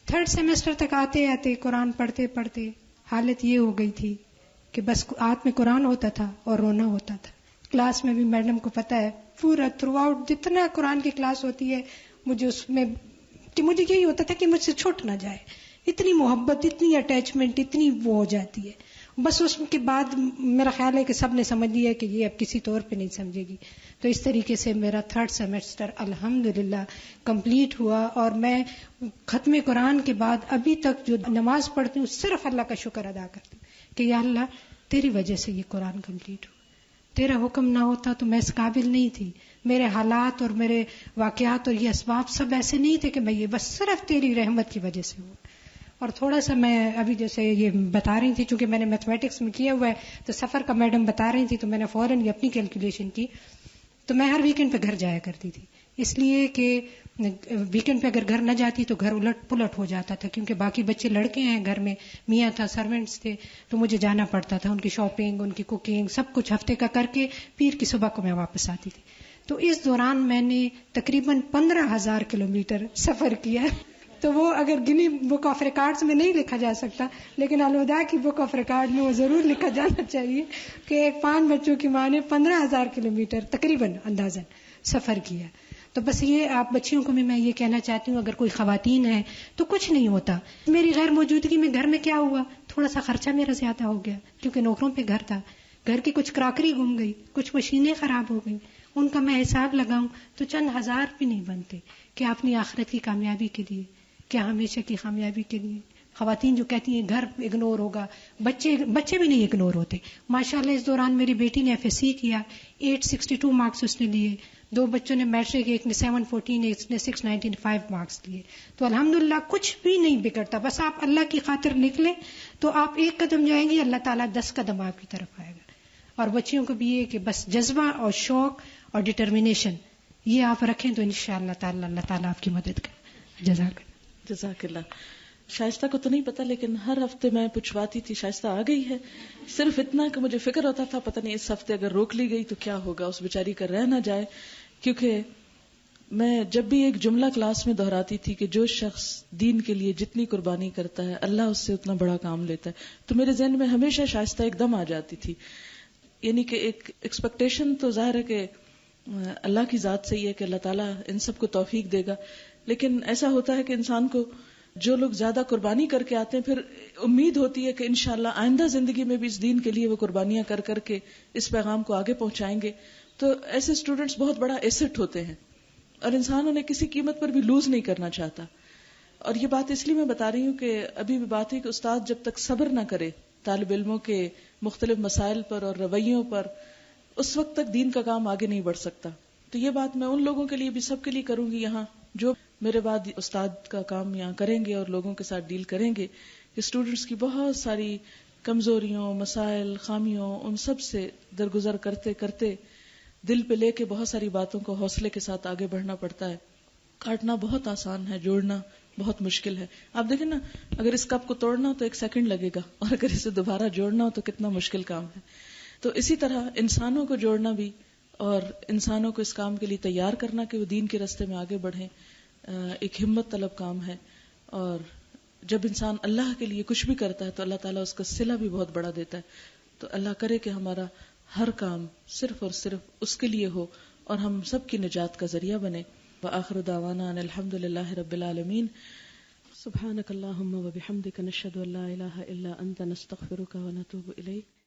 تھرڈ سیمسٹر تک آتے آتے قرآن پڑھتے پڑھتے حالت یہ ہو گئی تھی کہ بس ہاتھ میں قرآن ہوتا تھا اور رونا ہوتا تھا. کلاس میں بھی میڈم کو پتا ہے پورا تھرو آؤٹ جتنا قرآن کی کلاس ہوتی ہے مجھے اس میں کہ مجھے یہی ہوتا تھا کہ مجھ سے چھوٹ نہ جائے. اتنی محبت, اتنی اٹیچمنٹ, اتنی وہ ہو جاتی ہے. بس اس کے بعد میرا خیال ہے کہ سب نے سمجھ لیا کہ یہ اب کسی طور پہ نہیں سمجھے گی. تو اس طریقے سے میرا 3rd سیمسٹر الحمدللہ کمپلیٹ ہوا, اور میں ختم قرآن کے بعد ابھی تک جو نماز پڑھتی ہوں صرف اللہ کا شکر ادا کرتی ہوں کہ یا اللہ تیری وجہ سے یہ قرآن کمپلیٹ ہوا. تیرا حکم نہ ہوتا تو میں اس قابل نہیں تھی. میرے حالات اور میرے واقعات اور یہ اسباب سب ایسے نہیں تھے کہ میں یہ, بس صرف تیری رحمت کی وجہ سے ہوں. اور تھوڑا سا میں ابھی جیسے یہ بتا رہی تھی, چونکہ میں نے میتھمیٹکس میں کیا ہوا ہے تو سفر کا میڈم بتا رہی تھی تو میں نے فوراً یہ اپنی کیلکولیشن کی. تو میں ہر ویکنڈ پہ گھر جایا کرتی تھی, اس لیے کہ ویکنڈ پہ اگر گھر نہ جاتی تو گھر الٹ پلٹ ہو جاتا تھا, کیونکہ باقی بچے لڑکے ہیں گھر میں, میاں تھا, سرونٹس تھے, تو مجھے جانا پڑتا تھا. ان کی شاپنگ, ان کی کوکنگ, سب کچھ ہفتے کا کر کے پیر کی صبح کو میں واپس آتی تھی. تو اس دوران میں نے تقریباً 15,000 کلومیٹر سفر کیا. تو وہ اگر گنی بک آف ریکارڈز میں نہیں لکھا جا سکتا, لیکن الوداع کی بک آف ریکارڈ میں وہ ضرور لکھا جانا چاہیے کہ ایک 5 بچوں کی ماں نے 15,000 کلومیٹر تقریباً اندازاً سفر کیا. تو بس یہ آپ بچیوں کو بھی میں یہ کہنا چاہتی ہوں, اگر کوئی خواتین ہیں تو کچھ نہیں ہوتا. میری غیر موجودگی میں گھر میں کیا ہوا, تھوڑا سا خرچہ میرا زیادہ ہو گیا کیونکہ نوکروں پہ گھر تھا, گھر کی کچھ کراکری گم گئی, کچھ مشینیں خراب ہو گئی, ان کا میں حساب لگاؤں تو چند ہزار بھی نہیں بنتے. کیا اپنی آخرت کی کامیابی کے لیے, کیا ہمیشہ کی کامیابی کے لیے. خواتین جو کہتی ہیں گھر اگنور ہوگا, بچے بھی نہیں اگنور ہوتے. ماشاءاللہ اس دوران میری بیٹی نے FSC کیا, 862 مارکس اس نے لیے. 2 بچوں نے میٹرک, ایک نے 714, ایک نے 695 مارکس لیے. تو الحمدللہ کچھ بھی نہیں بگڑتا, بس آپ اللہ کی خاطر نکلیں تو آپ 1 قدم جائیں گے, اللہ تعالیٰ 10 قدم آپ کی طرف آئے گا. اور بچیوں کو بھی یہ کہ بس جذبہ اور شوق اور ڈٹرمنیشن یہ آپ رکھیں تو انشاءاللہ تعالیٰ اللہ تعالیٰ آپ کی مدد کرے. جزاک اللہ. شائستہ کو تو نہیں پتا, لیکن ہر ہفتے میں پوچھواتی تھی شائستہ آ گئی ہے, صرف اتنا کہ مجھے فکر ہوتا تھا پتہ نہیں اس ہفتے اگر روک لی گئی تو کیا ہوگا, اس بیچاری کا رہ نہ جائے. کیونکہ میں جب بھی ایک جملہ کلاس میں دہراتی تھی کہ جو شخص دین کے لیے جتنی قربانی کرتا ہے اللہ اس سے اتنا بڑا کام لیتا ہے, تو میرے ذہن میں ہمیشہ شائستہ ایک دم آ جاتی تھی. یعنی کہ ایک ایکسپیکٹیشن تو ظاہر ہے کہ اللہ کی ذات سے ہی ہے کہ اللہ تعالیٰ ان سب کو توفیق دے گا, لیکن ایسا ہوتا ہے کہ انسان کو جو لوگ زیادہ قربانی کر کے آتے ہیں پھر امید ہوتی ہے کہ انشاءاللہ آئندہ زندگی میں بھی اس دین کے لیے وہ قربانیاں کر کر کے اس پیغام کو آگے پہنچائیں گے. تو ایسے اسٹوڈنٹس بہت بڑا ایسٹ ہوتے ہیں اور انسان انہیں کسی قیمت پر بھی لوز نہیں کرنا چاہتا. اور یہ بات اس لیے میں بتا رہی ہوں کہ ابھی بھی بات ہے کہ استاد جب تک صبر نہ کرے طالب علموں کے مختلف مسائل پر اور رویوں پر, اس وقت تک دین کا کام آگے نہیں بڑھ سکتا. تو یہ بات میں ان لوگوں کے لیے بھی سب کے لیے کروں گی یہاں جو میرے بعد استاد کا کام یہاں کریں گے اور لوگوں کے ساتھ ڈیل کریں گے, کہ اسٹوڈنٹس کی بہت ساری کمزوریوں, مسائل, خامیوں, ان سب سے درگزر کرتے کرتے دل پہ لے کے بہت ساری باتوں کو حوصلے کے ساتھ آگے بڑھنا پڑتا ہے. کاٹنا بہت آسان ہے, جوڑنا بہت مشکل ہے. آپ دیکھیں نا, اگر اس کپ کو توڑنا ہو تو 1 سیکنڈ لگے گا, اور اگر اسے دوبارہ جوڑنا ہو تو کتنا مشکل کام ہے. تو اسی طرح انسانوں کو جوڑنا بھی اور انسانوں کو اس کام کے لیے تیار کرنا کہ وہ دین کے راستے میں آگے بڑھیں, ایک ہمت طلب کام ہے. اور جب انسان اللہ کے لیے کچھ بھی کرتا ہے تو اللہ تعالیٰ اس کا صلہ بھی بہت بڑا دیتا ہے. تو اللہ کرے کہ ہمارا ہر کام صرف اور صرف اس کے لیے ہو اور ہم سب کی نجات کا ذریعہ بنے. وآخر دعوانا ان الحمد للہ رب العالمین. سبحانک اللہم وبحمدک نشہد ان لا الہ الا انت نستغفرک ونتوب الیک.